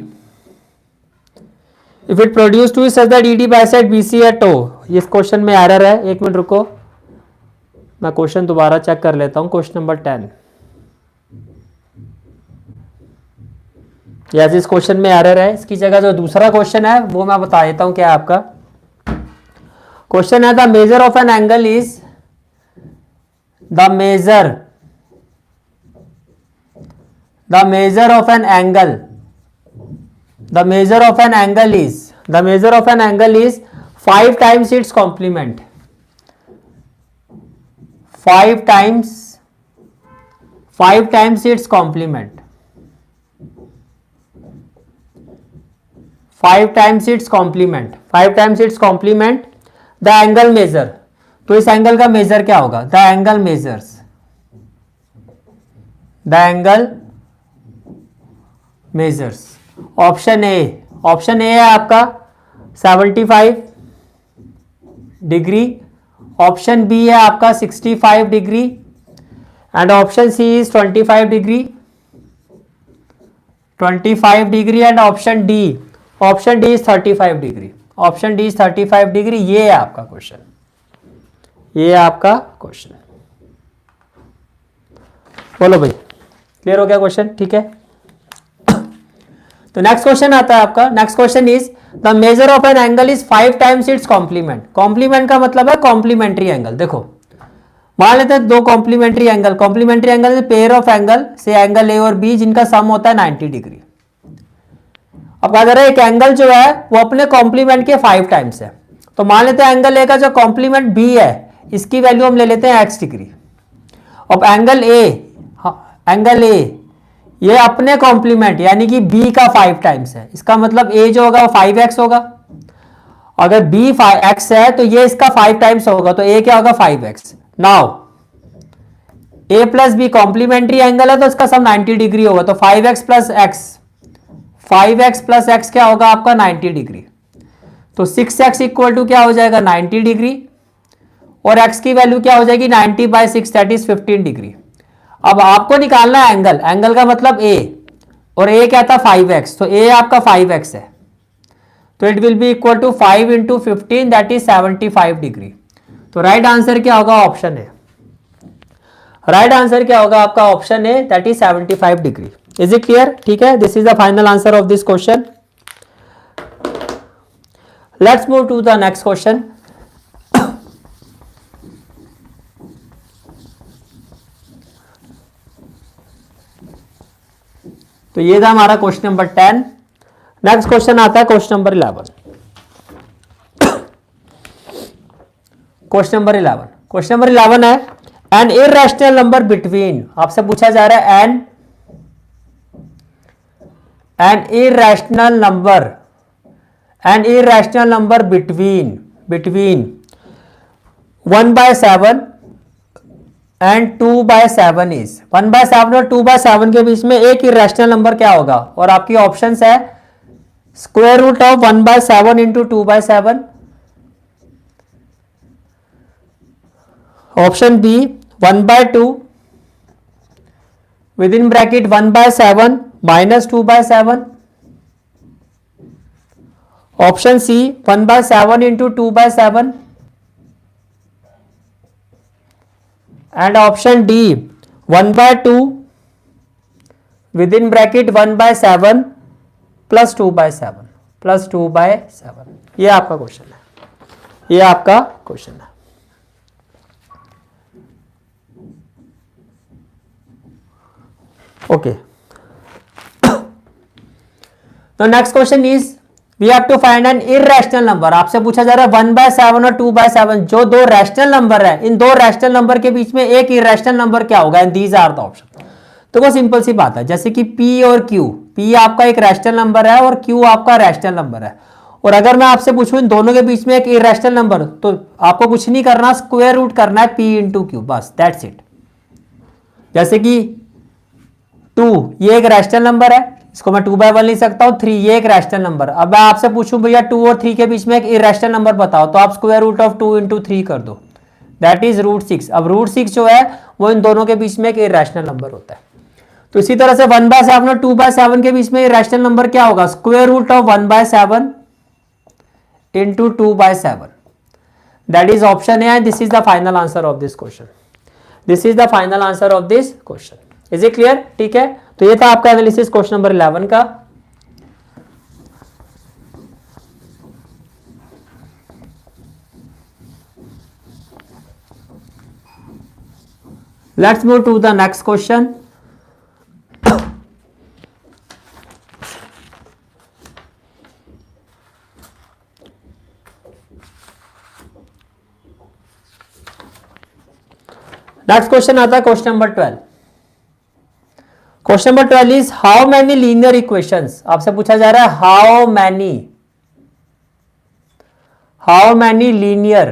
such that ED bisect BC at O। इस क्वेश्चन में एरर है, एक मिनट रुको, मैं क्वेश्चन दोबारा चेक कर लेता हूं। क्वेश्चन नंबर 10, यस इस क्वेश्चन में एरर है। इसकी जगह जो दूसरा क्वेश्चन है वो मैं बता देता हूं क्या है आपका। क्वेश्चन है the measure of an angle is the measure of an angle is 5 times its complement. 5 times its complement. 5 times its complement the angle measure. तो इस एंगल का मेजर क्या होगा? The angle measures. Option A है आपका 75 degree, option B है आपका 65 degree and option C is 25 degree and option D is 35 degree. Option D is 35 degree. ये है आपका क्वेश्चन, बोलो भाई, क्लियर हो गया क्वेश्चन? ठीक है, तो नेक्स्ट क्वेश्चन आता है आपका। Next question is the measure of an angle is 5 times its complement. Complement का मतलब है कॉम्प्लीमेंट्री एंगल। देखो मान लेते हैं दो complementary angle pair of angle से एंगल ए और बी जिनका सम होता है 90 डिग्री। अब कहा जा रहा है एक एंगल जो है वो अपने कॉम्प्लीमेंट के 5 टाइम्स है। तो मान लेते हैं एंगल ए का जो कॉम्प्लीमेंट बी है इसकी वैल्यू हम ले लेते हैं x डिग्री। अब एंगल ए ये अपने कॉम्प्लीमेंट यानी कि b का 5 टाइम्स है। इसका मतलब a जो होगा वो 5x होगा। अगर b x है तो ये इसका 5 टाइम्स होगा, तो a क्या होगा 5x। Now a plus B complementary angle है तो इसका सम 90 डिग्री होगा, तो 5x प्लस x क्या होगा आपका 90 डिग्री। तो 6x इक्वल टू क्या हो जाएगा 90 डिग्री और x की वैल्यू क्या हो जाएगी 90/6 दैट इज 15 डिग्री। अब आपको निकालना है एंगल का मतलब a और a क्या था 5x, तो a आपका 5x है तो it will be equal to 5 into 15 that is 75 degree. तो राइट आंसर क्या होगा ऑप्शन ए। राइट आंसर क्या होगा आपका option A that is 75 degree. Is it clear? ठीक है, this is the final answer of this question. Let's move to the next question. तो ये था हमारा क्वेश्चन नंबर 10। नेक्स्ट क्वेश्चन आता है क्वेश्चन नंबर 11। क्वेश्चन नंबर 11 है एन इररेशनल नंबर बिटवीन। आपसे पूछा जा रहा है an irrational number between 1/7 and 2/7 is. 1/7 और 2/7 के बीच में एक इररेशनल नंबर क्या होगा? और आपकी ऑप्शंस है square root of 1/7 into 2/7, option B 1/2 with in bracket 1/7 minus 2/7, option C 1/7 into 2/7 and option D 1/2 with in bracket 1/7 plus 2/7। ये आपका क्वेश्चन है। ओके, तो next question is we have to find an irrational number. आपसे पूछा जा रहा है 1/7 और 2/7 जो दो रैशनल नंबर है, इन दो रैशनल नंबर के बीच में एक इररेशनल नंबर क्या होगा, and these are the option. तो वो सिंपल सी बात है, जैसे कि P और Q, P आपका एक रैशनल नंबर है और Q आपका रैशनल नंबर है, और अगर मैं आपसे पूछूं इन दोनों के बीच में एक इररेशनल नंबर, तो आपको कुछ नहीं करना, स्क्वायर रूट करना है P इंटू Q, बस दैट्स इट। जैसे कि 2 ये एक रैशनल नंबर है, इसको मैं 2/1 लिख सकता हूं, 3 ये एक रैशनल नंबर। अब मैं आपसे पूछूं भैया 2 और 3 के बीच में एक इररेशनल नंबर बताओ, तो आप स्क्वायर रूट ऑफ 2 इंटू 3 कर दो, दैट इज √6। अब √6 जो है वो इन दोनों के बीच में एक इररेशनल नंबर होता है। तो इसी तरह से 1/7 और 2/7 के बीच में इररेशनल नंबर क्या होगा, square root of 1/7 into 2/7, that is option A, and this is the final answer of this question. This is the final answer of this question. Is it clear? ठीक है, तो ये था आपका एनालिसिस क्वेश्चन नंबर 11 का। Let's move to the next question. Next question आता है question number 12। Question number 12 is how many linear equations. आपसे पूछा जा रहा है how many linear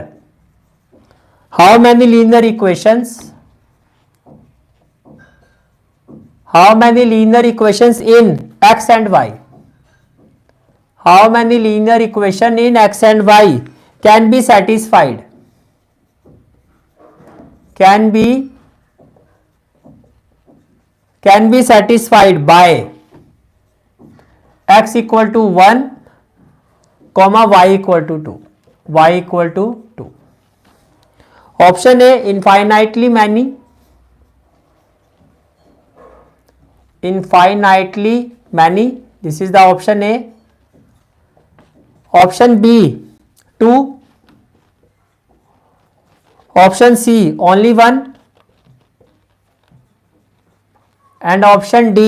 equations in x and y, how many linear equation in x and y can be satisfied by x equal to 1 comma y equal to 2। Option A infinitely many, this is the option A। option B 2, option C only 1, and option D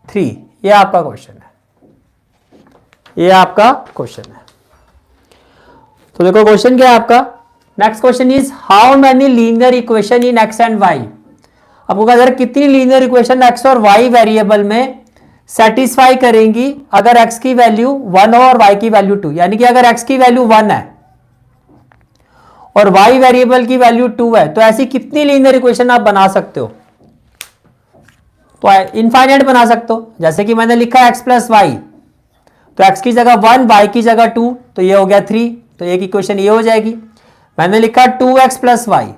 3। ये आपका question है, तो देखो question क्या है आपका। Next question is how many linear equation in x and y. आपको कहा जा रहा है कितनी लीनियर इक्वेशन एक्स और वाई वेरिएबल में सेटिस्फाई करेंगी अगर x की वैल्यू 1 हो और y की वैल्यू 2, यानी कि अगर x की वैल्यू 1 है और y वेरिएबल की वैल्यू 2 है, तो ऐसी कितनी लीनियर इक्वेशन आप बना सकते हो, तो इनफाइनाइट बना सकते हो। जैसे कि मैंने लिखा x प्लस वाई, तो x की जगह 1, y की जगह 2, तो ये हो गया 3, तो एक इक्वेशन ये हो जाएगी। मैंने लिखा 2x प्लस वाई,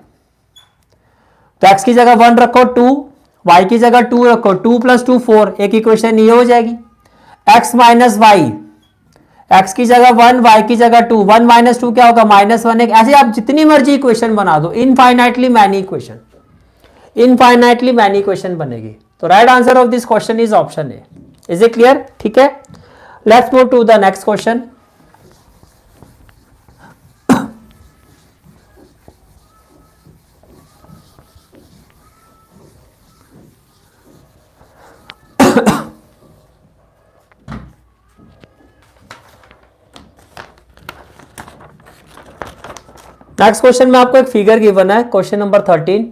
तो x की जगह 1 रखो, 2, y की जगह 2 रखो, 2 प्लस 2 4, एक इक्वेशन ये हो जाएगी। x माइनस वाई, x की जगह 1, y की जगह 2, 1 माइनस 2 क्या होगा, -1। एक ऐसे आप जितनी मर्जी इक्वेशन बना दो, इनफाइनाइटली मैनी इक्वेशन बनेगी। तो right answer of this question is option A. Is it clear? ठीक है, let's move to the next question. Next question में आपको एक फिगर गिवन है, क्वेश्चन नंबर 13।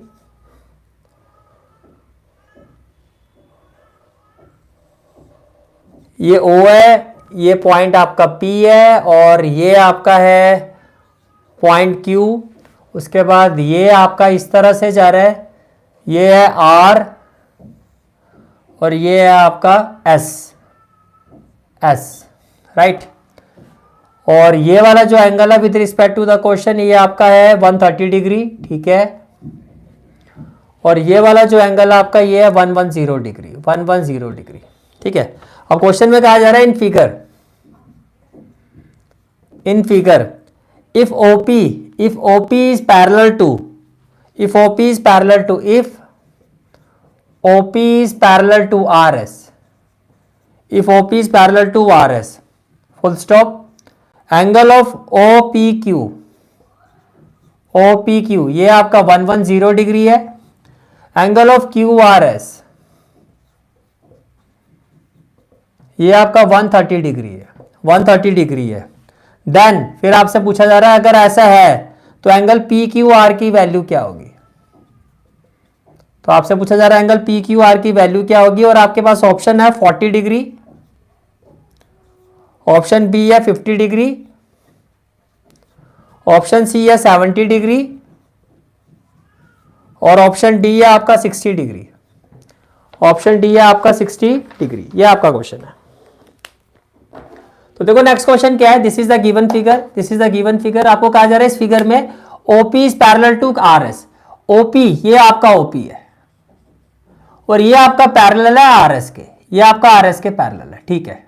ये O है, ये पॉइंट आपका P है, और ये आपका है पॉइंट Q। उसके बाद ये आपका इस तरह से जा रहा है, ये है R और ये है आपका S, राइट। और ये वाला जो एंगल है with respect to the question, ये आपका है 130 डिग्री, ठीक है। और ये वाला जो एंगल आपका ये है 110 डिग्री, ठीक है। अब क्वेश्चन में कहा जा रहा है in figure if OP is parallel to RS, full stop, angle of OPQ ये आपका 110 डिग्री है, एंगल ऑफ QRS ये आपका 130 डिग्री है। 130 डिग्री है। देन फिर आपसे पूछा जा रहा है अगर ऐसा है तो एंगल पी क्यू आर की वैल्यू क्या होगी। तो आपसे पूछा जा रहा है एंगल पी क्यू आर की वैल्यू क्या होगी, और आपके पास ऑप्शन है 40 डिग्री, ऑप्शन बी है 50 डिग्री, ऑप्शन सी है 70 डिग्री, और ऑप्शन डी है आपका 60 डिग्री। ऑप्शन डी है आपका 60 डिग्री। ये आपका क्वेश्चन है। तो देखो नेक्स्ट क्वेश्चन क्या है, this is the given figure, this is the given figure. आपको कहा जा रहा है इस फिगर में OP is parallel to R S. OP ये आपका ओपी है और ये आपका पैरेलल है आर एस के, ये आपका आर एस के पैरेलल है, ठीक है।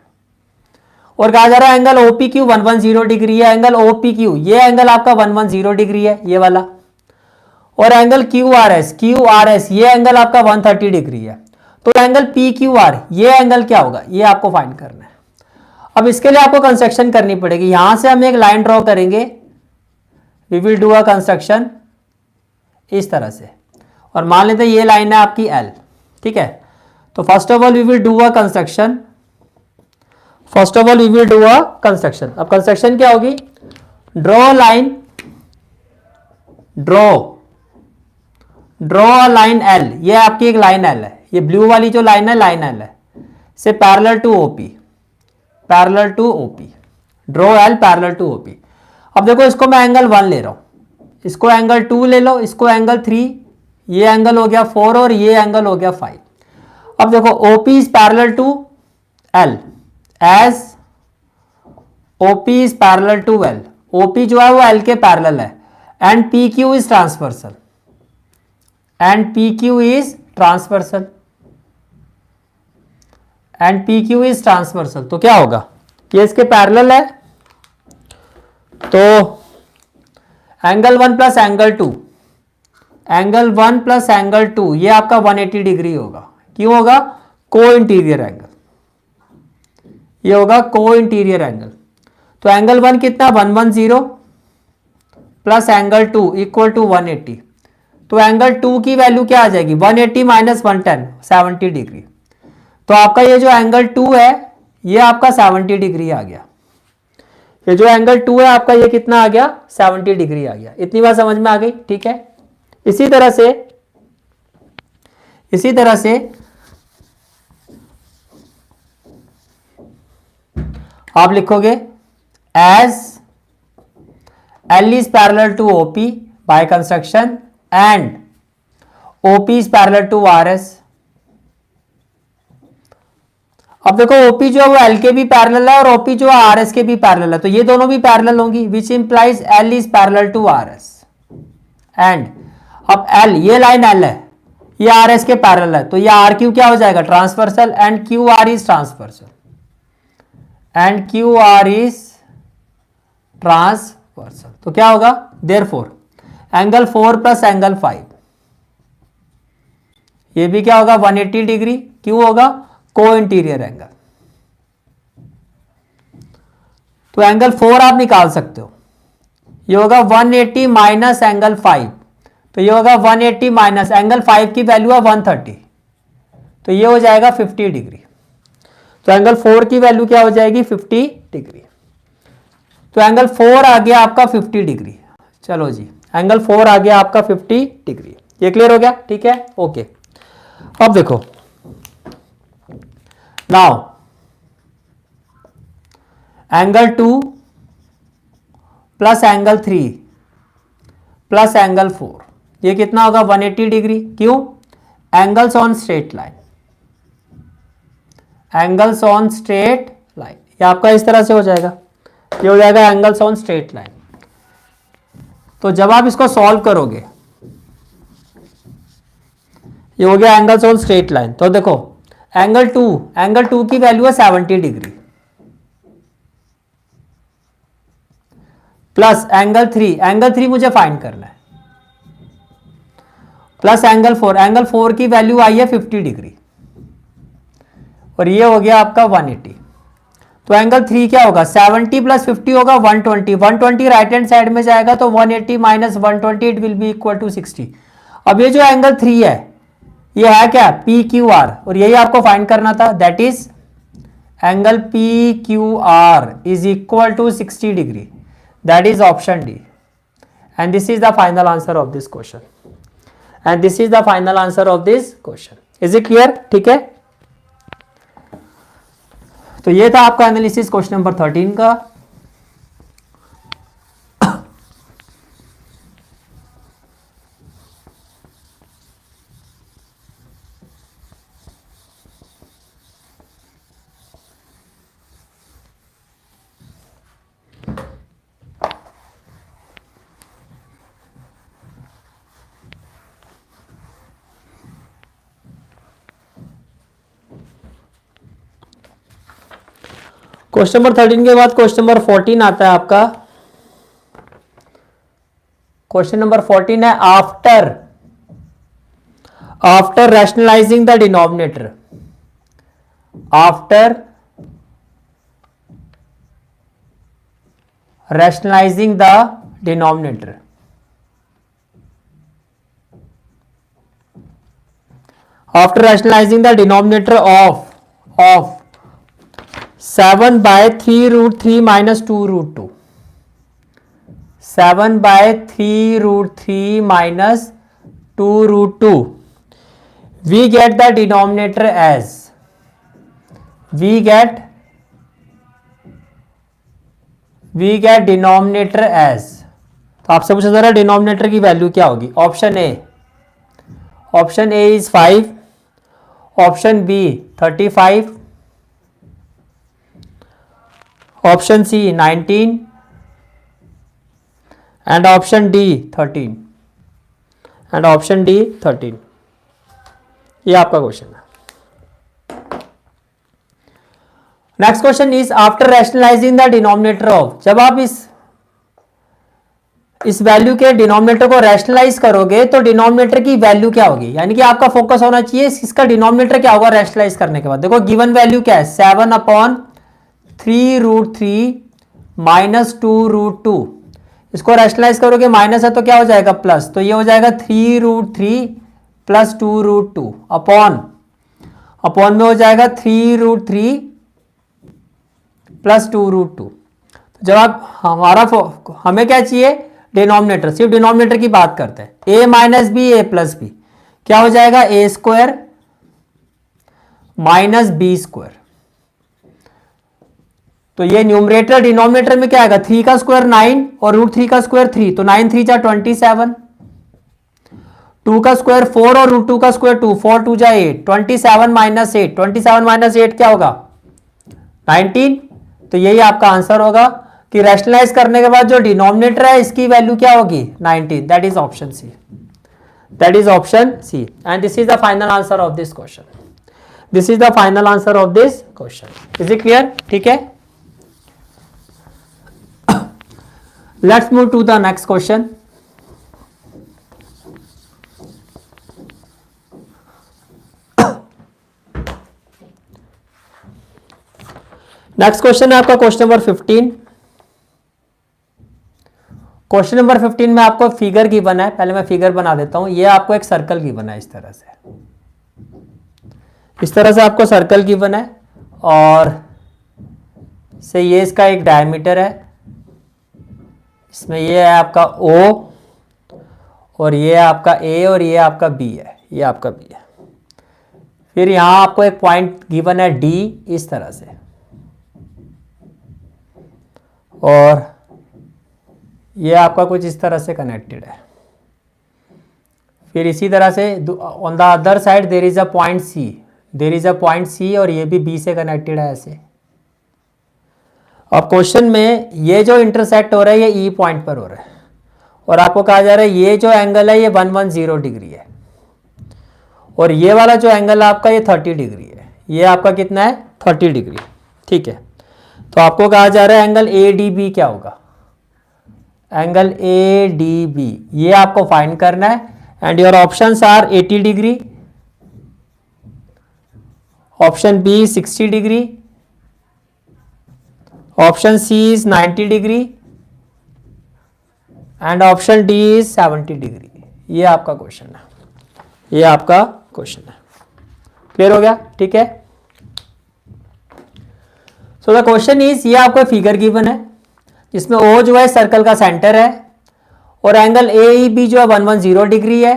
और कहा जा रहा है एंगल ओपी क्यू 110 डिग्री है। एंगल ओपी क्यू ये एंगल आपका 110 डिग्री है, ये वाला। और एंगल क्यू आर एस ये एंगल आपका 130 डिग्री है। तो एंगल पी क्यू आर ये एंगल क्या होगा, ये आपको फाइंड करना है। अब इसके लिए आपको कंस्ट्रक्शन करनी पड़ेगी। यहां से हम एक लाइन ड्रॉ करेंगे, we will do a construction इस तरह से, और मान लेते हैं ये लाइन है आपकी एल, ठीक है। तो first of all we will do a construction, first of all we will do a construction. अब कंस्ट्रक्शन क्या होगी, draw line, draw a line L, ये आपकी एक लाइन एल है, ये ब्लू वाली जो लाइन है लाइन एल है, से parallel to OP, parallel to OP, draw L parallel to OP. अब देखो इसको मैं एंगल 1 ले रहा हूं, इसको एंगल 2 ले लो, इसको एंगल 3, ये एंगल हो गया 4 और ये एंगल हो गया 5। अब देखो OP is parallel to L, as OP is parallel to L, OP जो है वो एल के पैरेलल है, and P Q is transversal, and P Q is transversal, and P Q is transversal. तो क्या होगा, ये इसके पैरेलल है, तो angle 1 plus angle 2, angle 1 plus angle 2 ये आपका 180 डिग्री होगा। क्यों होगा, को इंटीरियर एंगल, ये होगा को इंटीरियर एंगल। तो एंगल 1 कितना 110 प्लस एंगल 2 इक्वल टू 180। तो एंगल 2 की वैल्यू क्या आ जाएगी, 180 माइनस 110, 70 डिग्री। तो आपका ये जो एंगल 2 है ये आपका 70 डिग्री आ गया। ये जो एंगल 2 है आपका ये कितना आ गया, 70 डिग्री आ गया। इतनी बात समझ में आ गई, ठीक है। इसी तरह से आप लिखोगे as L is parallel to OP by construction and OP is parallel to R S. अब देखो ओपी जो है वो एल के भी पैरेलल है और ओपी जो है आर एस के भी पैरेलल है, तो ये दोनों भी पैरेलल होंगी, which implies L is parallel to R S. And अब एल ये लाइन एल है, ये आर एस के पैरेलल है, तो ये आर क्यू क्या हो जाएगा, transversal, and Q R is transversal, and Q R is transversal. तो क्या होगा, देयरफॉर एंगल 4 प्लस एंगल 5 ये भी क्या होगा 180 डिग्री। क्यों होगा, को इंटीरियर एंगल। तो एंगल 4 आप निकाल सकते हो, ये होगा 180 माइनस एंगल 5, तो ये होगा 180 माइनस एंगल 5 की वैल्यू है 130, तो ये हो जाएगा 50 डिग्री। तो एंगल 4 की वैल्यू क्या हो जाएगी 50 डिग्री। तो एंगल 4 आ गया आपका 50 डिग्री। चलो जी, एंगल 4 आ गया आपका 50 डिग्री। ये क्लियर हो गया, ठीक है, ओके। अब देखो now angle 2 plus angle 3 plus angle 4 ये कितना होगा 180 डिग्री। क्यों, angles on straight line, angles on straight line, ये आपका इस तरह से हो जाएगा, ये हो जाएगा एंगल्स ऑन स्ट्रेट लाइन। तो जब आप इसको सॉल्व करोगे ये हो गया एंगल्स ऑन स्ट्रेट लाइन। तो देखो एंगल 2 की वैल्यू है 70 डिग्री, प्लस एंगल 3 मुझे फाइंड करना है, प्लस एंगल 4 की वैल्यू आई है 50 डिग्री, और ये हो गया आपका 180। तो एंगल 3 क्या होगा, 70 प्लस 50 होगा 120, 120 राइट हैंड साइड में जाएगा, तो 180 minus 120 it will be equal to 60। अब ये जो एंगल 3 है ये है क्या, पी क्यू आर, और यही आपको फाइंड करना था, that is angle P Q R is equal to 60 degree, that is option D, and this is the final answer of this question, and this is the final answer of this question. Is it clear? ठीक है, तो ये था आपका analysis question number 13 का। Question number 13 के बाद question number 14 आता है आपका। क्वेश्चन नंबर 14 है after rationalising the denominator, after rationalizing the denominator, after rationalizing the denominator of 7 by 3 root 3 minus 2 root 2, 7 by 3 root 3 minus 2 root 2, we get the denominator as, we get denominator as. तो आपसे पूछा जा रहा है denominator की value क्या होगी। Option A is 5, option B 35, option C 19 and option D 13, and option D 13। ये आपका क्वेश्चन है। Next question is after rationalising the denominator of, जब आप इस वैल्यू के डिनोमिनेटर को रैशनलाइज करोगे तो डिनोमिनेटर की वैल्यू क्या होगी, यानी कि आपका फोकस होना चाहिए इसका डिनोमिनेटर क्या होगा रैशनलाइज करने के बाद। देखो गिवन वैल्यू क्या है 7/3 रूट 3 माइनस 2 रूट 2, इसको रैशनलाइज करोगे माइनस है तो क्या हो जाएगा प्लस, तो ये हो जाएगा 3 रूट 3 प्लस 2 रूट 2 अपॉन में हो जाएगा 3 रूट 3 प्लस 2 रूट 2। जब आप हमें क्या चाहिए डिनोमिनेटर, सिर्फ डिनोमिनेटर की बात करते हैं। a minus B A plus B क्या हो जाएगा a square minus B square. तो ये न्यूमरेटर डिनोमिनेटर में क्या आएगा 3 का स्क्वायर 9 और रूट 3 का स्क्वायर 3, तो 9 3 जा 27, 2 का स्क्वायर 4 और रूट 2 का स्क्वायर 2, 4 2 जा 8, 27 माइनस 8, 27 माइनस 8 क्या होगा 19। तो यही आपका आंसर होगा कि रैशनलाइज करने के बाद जो डिनोमिनेटर है इसकी वैल्यू क्या होगी 19, that is option C, that is option C, and this is the final answer of this question, this is the final answer of this question. Is it clear? ठीक है, let's move to the next question. Next question है आपका question number 15। Question number 15 में आपको figure given है, पहले मैं figure बना देता हूं। ये आपको एक सर्कल गिवन है, इस तरह से आपको सर्कल गिवन है और से ये इसका एक डायमीटर है, इसमें ये है आपका O और ये आपका A और ये आपका B है, ये आपका B है। फिर यहां आपको एक पॉइंट गिवन है D इस तरह से, और ये आपका कुछ इस तरह से कनेक्टेड है। फिर इसी तरह से on the other side there is a point C, there is a point C और ये भी B से कनेक्टेड है ऐसे। अब क्वेश्चन में ये जो इंटरसेक्ट हो रहा है ये E पॉइंट पर हो रहा है और आपको कहा जा रहा है ये जो एंगल है ये 110 डिग्री है और ये वाला जो एंगल आपका ये 30 डिग्री है। ये आपका कितना है 30 डिग्री, ठीक है। तो आपको कहा जा रहा है एंगल ADB क्या होगा, एंगल ADB ये आपको फाइंड करना है and your options are 80 degree, option B 60 degree, option C is 90 degree and option D is 70 degree. ये आपका क्वेश्चन है, ये आपका क्वेश्चन है। क्लियर हो गया? ठीक है, सो द क्वेश्चन इज, ये आपको फिगर गिवन है जिसमें ओ जो है सर्कल का सेंटर है और एंगल ए बी जो है 110 डिग्री है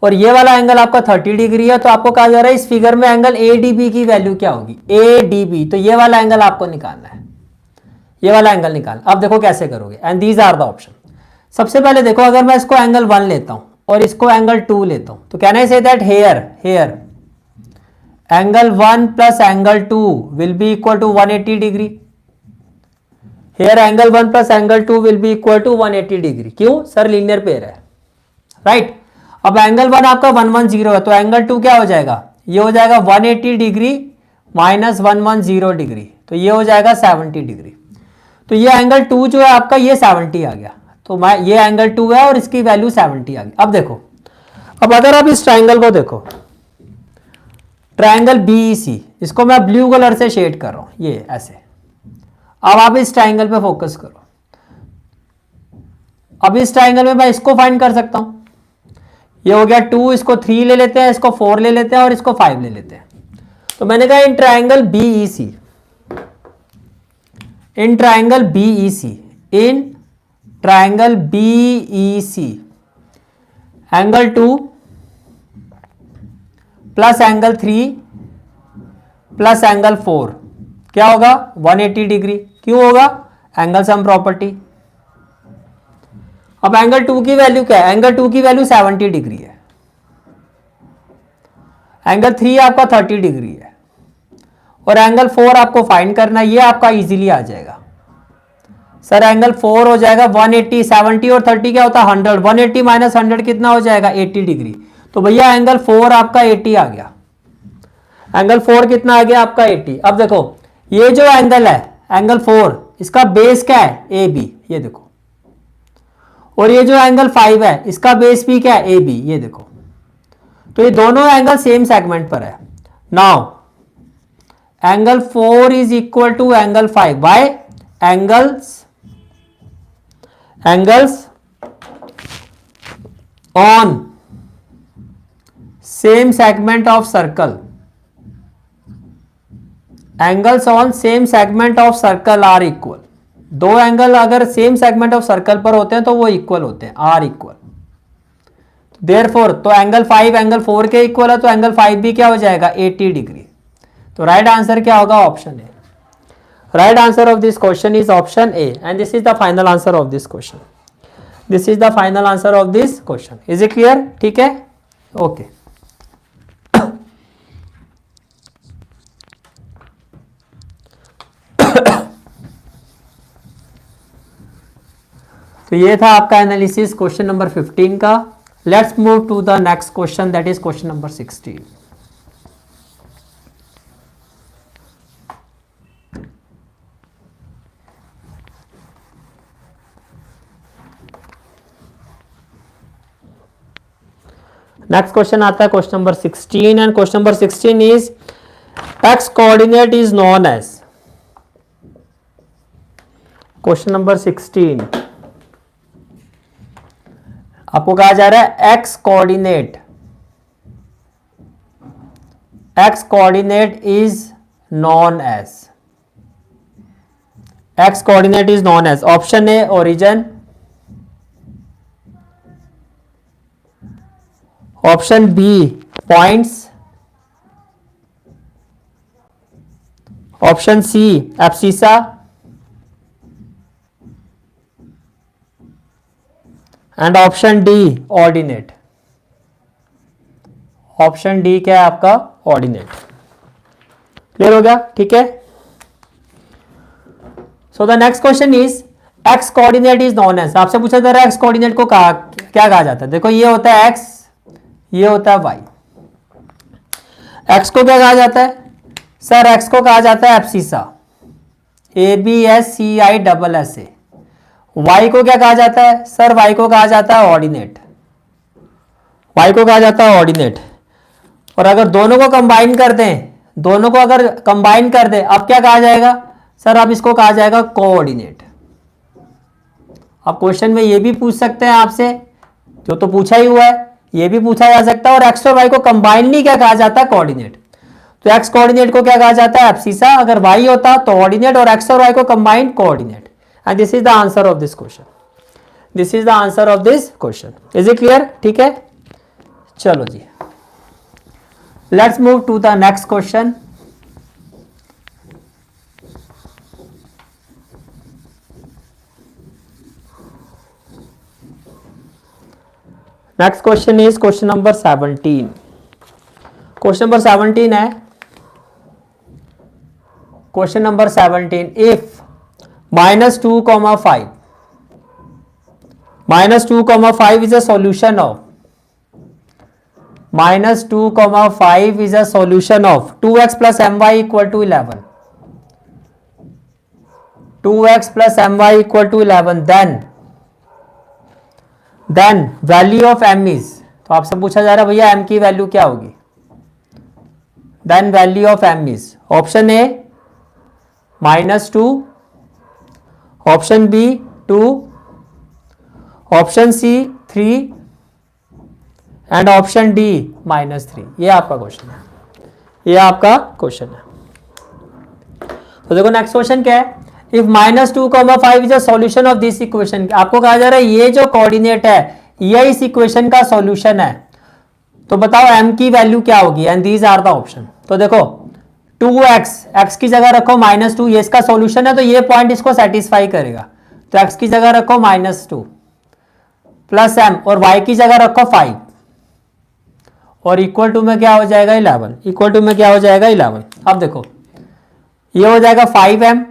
और ये वाला एंगल आपका 30 डिग्री है। तो आपको कहा जा रहा है इस फिगर में एंगल ए डी बी की वैल्यू क्या होगी, ए डी बी। तो ये वाला एंगल आपको निकालना है, ये वाला एंगल निकालना। अब देखो कैसे करोगे, and these are the option. सबसे पहले देखो, अगर मैं इसको एंगल 1 लेता हूं और इसको एंगल 2 लेता हूं तो can I say that here angle 1 plus angle 2 will be equal to 180 degree. Here angle 1 plus angle 2 will be equal to 180 degree. क्यों सर, लीनियर पेयर है, राइट। अब एंगल 1 आपका 110 है तो एंगल 2 क्या हो जाएगा, ये हो जाएगा 180 डिग्री माइनस 110 डिग्री, तो ये हो जाएगा 70 डिग्री। तो ये एंगल 2 जो है आपका ये 70 आ गया, तो मैं ये एंगल 2 है और इसकी वैल्यू 70 आ गई। अब देखो, अब अगर आप इस ट्राइंगल को देखो, ट्राइंगल बीईसी, इसको मैं ब्लू कलर से शेड कर रहा हूं, ये ऐसे। अब आप इस ट्राइंगल पे फोकस करो। अब इस ट्राइंगल में मैं इसको फाइंड कर सकता हूं, ये हो गया 2, इसको 3 ले लेते हैं, इसको 4 ले लेते हैं और इसको 5 ले लेते हैं। तो मैंने कहा in triangle BEC, in triangle BEC, in triangle BEC angle 2 plus angle 3 plus angle 4 क्या होगा, 180 डिग्री। क्यों होगा, एंगल सम प्रॉपर्टी। अब एंगल 2 की वैल्यू क्या है, एंगल 2 की वैल्यू 70 डिग्री है, एंगल 3 आपका 30 डिग्री है और एंगल 4 आपको फाइंड करना है। ये आपका इजीली आ जाएगा सर, एंगल 4 हो जाएगा 180, 70 और 30 क्या होता है 100, 180 माइनस 100 कितना हो जाएगा 80 डिग्री। तो भैया एंगल 4 आपका 80 आ गया, एंगल 4 कितना आ गया आपका 80। अब देखो ये जो एंगल है एंगल 4, इसका बेस क्या है ए बी, ये देखो। और ये जो एंगल 5 है इसका बेस भी क्या है ए बी, ये देखो। तो ये दोनों एंगल सेम सेगमेंट पर है। Now angle 4 is equal to angle 5 by angles on same segment of circle, angles on same segment of circle are equal. दो एंगल अगर सेम सेगमेंट ऑफ सर्कल पर होते हैं तो वो इक्वल होते हैं, आर इक्वल। देयरफॉर तो एंगल 5 एंगल 4 के इक्वल है तो एंगल 5 भी क्या हो जाएगा 80 डिग्री। तो राइट आंसर क्या होगा, option A. Right answer of this question is option A and this is the final answer of this question. This is the final answer of this question. Is it clear, ठीक है, okay. तो ये था आपका analysis question number 15 का। Let's move to the next question, that is question number 16। Next question आता है question number 16 and question number 16 is X coordinate is known as. Question number 16 आपको कहा जा रहा है X coordinate is known as, X coordinate is known as. Option A origin, option B points, option C abscissa and option D ordinate. Option D क्या है आपका, ordinate. Clear हो गया, ठीक है। So the next question is X coordinate is known as. आपसे पूछा जा रहा है एक्स कोऑर्डिनेट को क्या कहा जाता है। देखो ये होता है एक्स, ये होता है वाई। एक्स को क्या कहा जाता है सर, एक्स को कहा जाता है एब्सिसा, ABSCISS। वाई को क्या कहा जाता है सर, वाई को कहा जाता है ऑर्डिनेट, वाई को कहा जाता है ऑर्डिनेट। और अगर दोनों को कंबाइन कर दें, दोनों को अगर कंबाइन कर दें, अब क्या कहा जाएगा सर, अब इसको कहा जाएगा कोऑर्डिनेट। अब क्वेश्चन में ये भी पूछ सकते हैं आपसे, जो तो पूछा ही हुआ है, ये भी पूछा जा सकता है। और एक्स और वाई को कंबाइनली क्या कहा जाता है, कोऑर्डिनेट। तो एक्स कोऑर्डिनेट को क्या कहा जाता है? एब्सिसा। अगर वाई होता तो ऑर्डिनेट, और एक्स और वाई को combined coordinate. And this is the answer of this question. This is the answer of this question. Is it clear? ठीक है, चलो जी, let's move to the next question. Next question is question number 17। Question number 17 है, question number 17, if -2, 5 -2, 5 is a solution of -2, 5 is a solution of 2x plus my equal to 11, 2x plus my equal to 11, then value of m is, तो आपसे पूछा जा रहा है भैया m की value क्या होगी? then value of m is option A -2, option B 2, option C 3 and option D -3। ये आपका क्वेश्चन है, ये आपका क्वेश्चन है। तो देखो नेक्स्ट क्वेश्चन क्या है, if -2, 5 is a solution of this equation. आपको कहा जा रहा है ये जो कोऑर्डिनेट है ये इस इक्वेशन का सॉल्यूशन है, तो बताओ m की वैल्यू क्या होगी? And these are the option. तो देखो 2x, x की जगह रखो -2, ये इसका सॉल्यूशन है तो ये पॉइंट इसको सेटिस्फाई करेगा, तो x की जगह रखो -2 प्लस m, और y की जगह रखो 5, और इक्वल टू में क्या हो जाएगा? 11। इक्वल टू में क्या हो जाएगा? 11। अब देखो ये हो जाएगा 5m,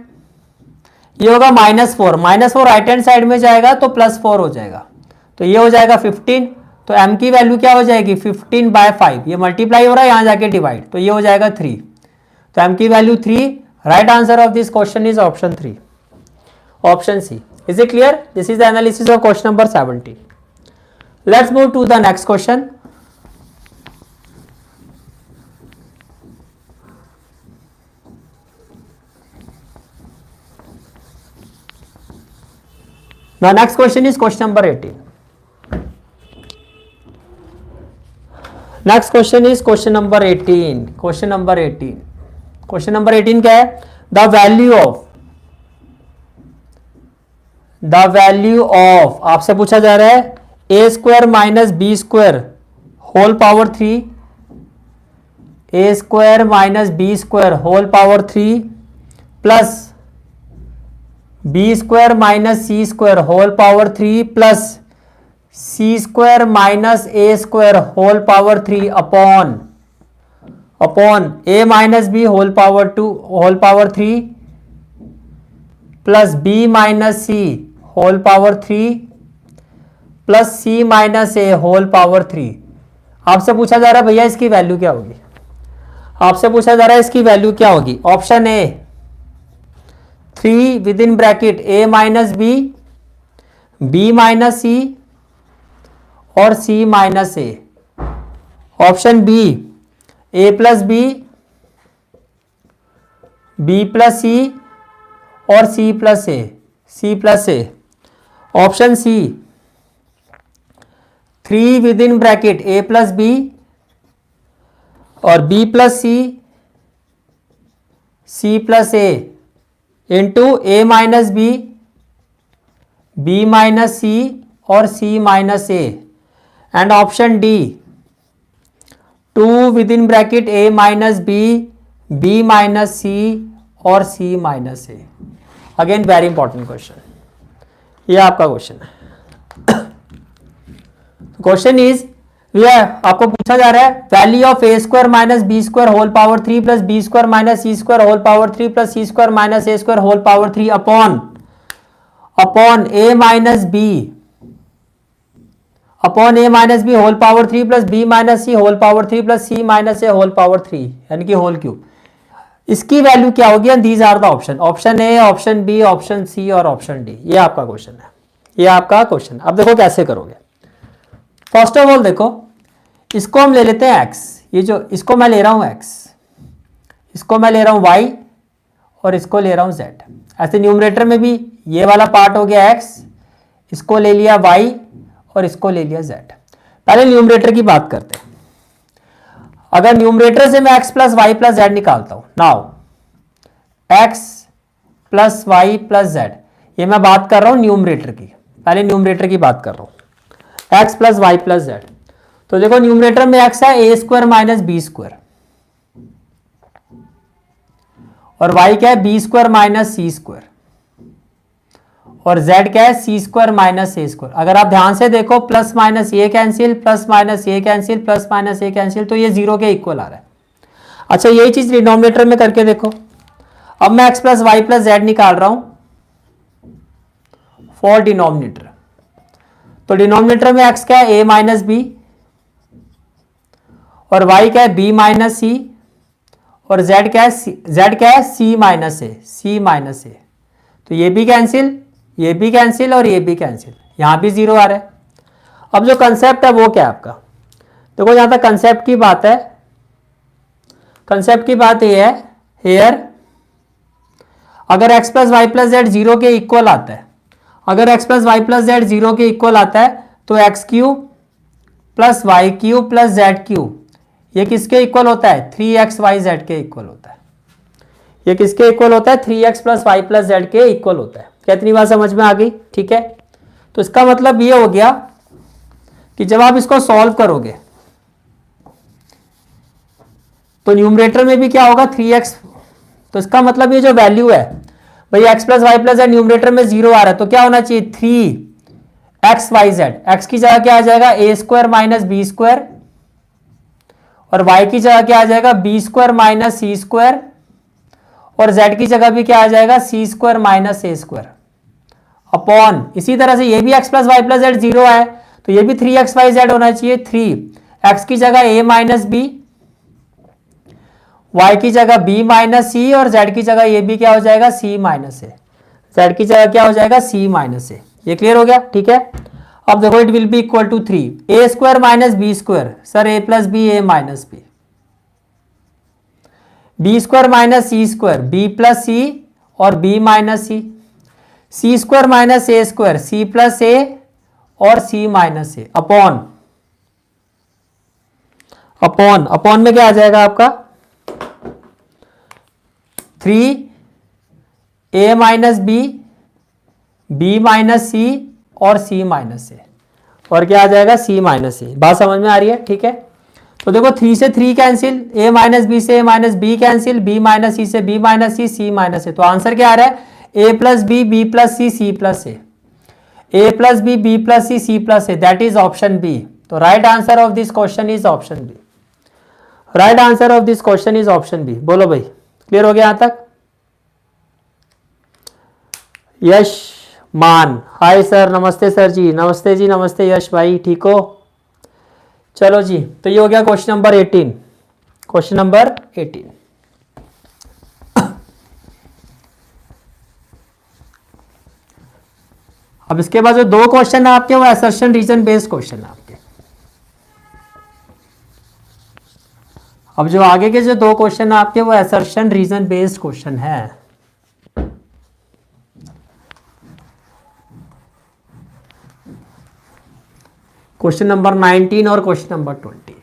ये होगा -4, -4 राइट हैंड साइड में जाएगा तो +4 हो जाएगा, तो ये हो जाएगा 15। तो m की वैल्यू क्या हो जाएगी? 15/5, ये मल्टीप्लाई हो रहा है यहाँ जाके डिवाइड, तो ये हो जाएगा 3। तो m की value 3। Right answer of this question is option 3, option C. Is it clear? This is the analysis of question number 17। Let's move to the next question. Now next question is question number 18. Next question is question number 18. Question number 18. Question number 18 क्या है? The value of आपसे पूछा जा रहा है a square minus b square whole power 3, a square minus b square whole power 3 plus b square minus c square whole power 3 plus c square minus a square whole power 3 upon a minus b whole power 2 whole power 3 plus b minus c whole power 3 plus c minus a whole power 3। आपसे पूछा जा रहा है भैया इसकी value क्या होगी? आपसे पूछा जा रहा है इसकी वैल्यू क्या होगी? Option A 3 with in bracket a minus B, b minus C और c minus A. Option B a plus B, b plus C और c plus A, c plus A. Option C 3 with in bracket a plus B और b plus C, c plus A into a minus B, b minus C और c minus A. And option D 2 with in bracket a minus B, b minus C और c minus ए। Again very important question, ये आपका question है। Question is आपको पूछा जा रहा है value of a square minus B square whole power 3 plus B square minus C square whole power 3 plus C square minus A square whole power 3 upon a minus B whole power 3 plus B minus C whole power 3 plus C minus A whole power 3, यानी कि whole cube. इसकी value क्या होगी? And these are the option, option A, option B, option C और option D. ये आपका question है, ये आपका क्वेश्चन। अब देखो कैसे करोगे। फर्स्ट ऑफ ऑल देखो, इसको हम ले लेते हैं x, ये जो इसको मैं ले रहा हूं x, इसको मैं ले रहा हूं y और इसको ले रहा हूं z। ऐसे न्यूमरेटर में भी ये वाला पार्ट हो गया x, इसको ले लिया y और इसको ले लिया z। पहले न्यूमरेटर की बात करते हैं। अगर न्यूमरेटर से मैं x plus Y plus Z निकालता हूं, now x plus Y plus Z, ये मैं बात कर रहा हूं न्यूमरेटर की, पहले न्यूमरेटर की बात कर रहा हूं, x plus Y plus Z. तो देखो न्यूमरेटर में x है A square minus B square, और y क्या है B square minus C square, और z क्या है C square minus A square. अगर आप ध्यान से देखो प्लस माइनस ये कैंसिल, प्लस माइनस ये कैंसिल, प्लस माइनस ये कैंसिल, तो ये जीरो के इक्वल आ रहा है। अच्छा यही चीज डिनोमिनेटर में करके देखो। अब मैं x plus Y plus Z निकाल रहा हूं फॉर डिनोमिनेटर। तो डिनोमिनेटर में x क्या है a माइनस बी, और y क्या है b माइनस सी, और z क्या है c minus A, C minus A. तो ये भी कैंसिल, ये भी कैंसिल, और ये भी कैंसिल, यहां भी जीरो आ रहा है। अब जो कंसेप्ट है वो क्या है आपका, देखो जहां तक कंसेप्ट की बात है, कंसेप्ट की बात ये है हेयर अगर x plus Y plus Z zero के इक्वल आता है, अगर x plus Y plus Z zero के इक्वल आता है तो X cube plus Y cube plus Z cube ये किसके इक्वल होता है, 3xyz के इक्वल होता है। ये किसके इक्वल होता है, 3x plus Y plus Z के इक्वल होता है। क्या इतनी बात समझ में आ गई? ठीक है, तो इसका मतलब ये हो गया कि जब आप इसको सॉल्व करोगे तो न्यूमरेटर में भी क्या होगा 3x, तो इसका मतलब ये जो वैल्यू है भाई x plus Y plus Z numerator में जीरो आ रहा है, तो क्या होना चाहिए 3xyz, x की जगह क्या आ जाएगा A square minus B square, और y की जगह क्या आ जाएगा B square minus C square, और z की जगह भी क्या आ जाएगा C square minus A square upon, इसी तरह से ये भी x plus Y plus Z zero है तो ये भी 3xyz होना चाहिए, 3x की जगह a माइनस बी, y की जगह b माइनस सी, और z की जगह ये भी क्या हो जाएगा c माइनस ए, z की जगह क्या हो जाएगा c माइनस ए। ये क्लियर हो गया? ठीक है, अब देखो it will be equal to 3 A square minus B square, sir a plus B A minus B, B square minus C square B plus C और B minus C, C square minus A square C plus A और C minus A upon, upon upon में क्या आ जाएगा आपका 3 a minus B, B minus C और C minus ए, और क्या आ जाएगा सी माइनस ए। बात समझ में आ रही है? ठीक है, तो देखो 3 से 3 कैंसिल, a माइनस बी से a minus B cancel, b minus C से b minus C, C minus A, तो आंसर क्या आ रहा है a plus B, B plus C, C plus A, a plus B, B plus C, C plus A, that is option B. तो right answer of this question is option B, right answer of this question is option B. बोलो भाई, clear हो गया यहां तक? यश मान, hi sir, नमस्ते sir जी, नमस्ते जी, नमस्ते यश भाई, ठीक हो? चलो जी, तो ये हो गया क्वेश्चन नंबर 18, क्वेश्चन नंबर 18। अब इसके बाद जो दो क्वेश्चन है आपके वो असर्शन रीजन बेस्ड क्वेश्चन है आपके। अब जो आगे के जो दो क्वेश्चन है आपके वो असर्शन रीजन बेस्ड क्वेश्चन है। क्वेश्चन नंबर 19 और question number 20।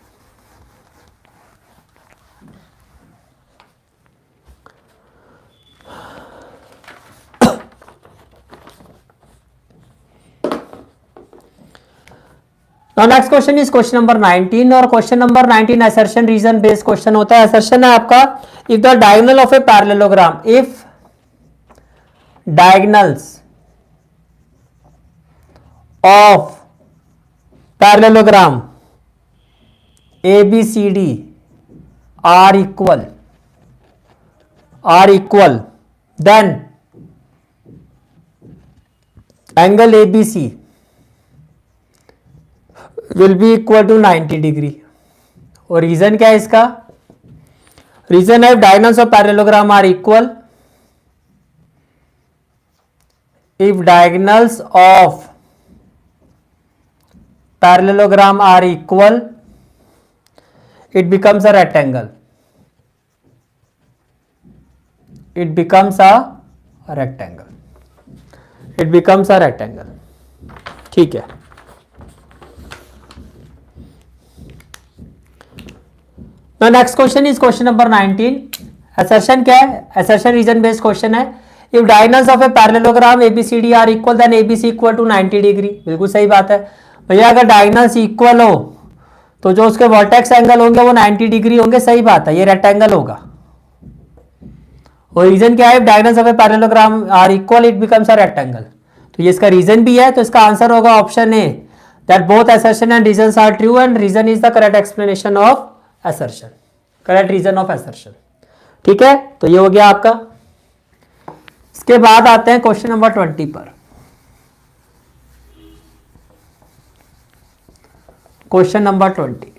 Now next question is question number 19 और question number 19 assertion reason based question होता है। assertion है आपका if the diagonal of a parallelogram, if diagonals of parallelogram ABCD are equal then angle ABC will be equal to 90 degree. और reason क्या है इसका? Reason है diagonals of parallelogram are equal, if diagonals of parallelogram are equal it becomes a rectangle, it becomes a rectangle, it becomes a rectangle। ठीक है, तो next question is question number 19। Assertion क्या है? Assertion reason based question है। If diagonals of a parallelogram ABCD are equal then ABC equal to 90 degree. बिल्कुल सही बात है भैया, अगर डायगोनल्स इक्वल हो तो जो उसके वर्टेक्स एंगल होंगे वो 90 डिग्री होंगे। सही बात है, ये रेक्टेंगल होगा। और रीजन क्या है? Diagonals of a parallelogram are equal it becomes a rectangle. तो ये इसका रीजन भी है, तो इसका आंसर होगा option A, that both assertion and reasons are true and reason is the correct explanation of assertion, correct reason of assertion. ठीक है, तो ये हो गया आपका। इसके बाद आते हैं क्वेश्चन नंबर 20 पर। Question number 20,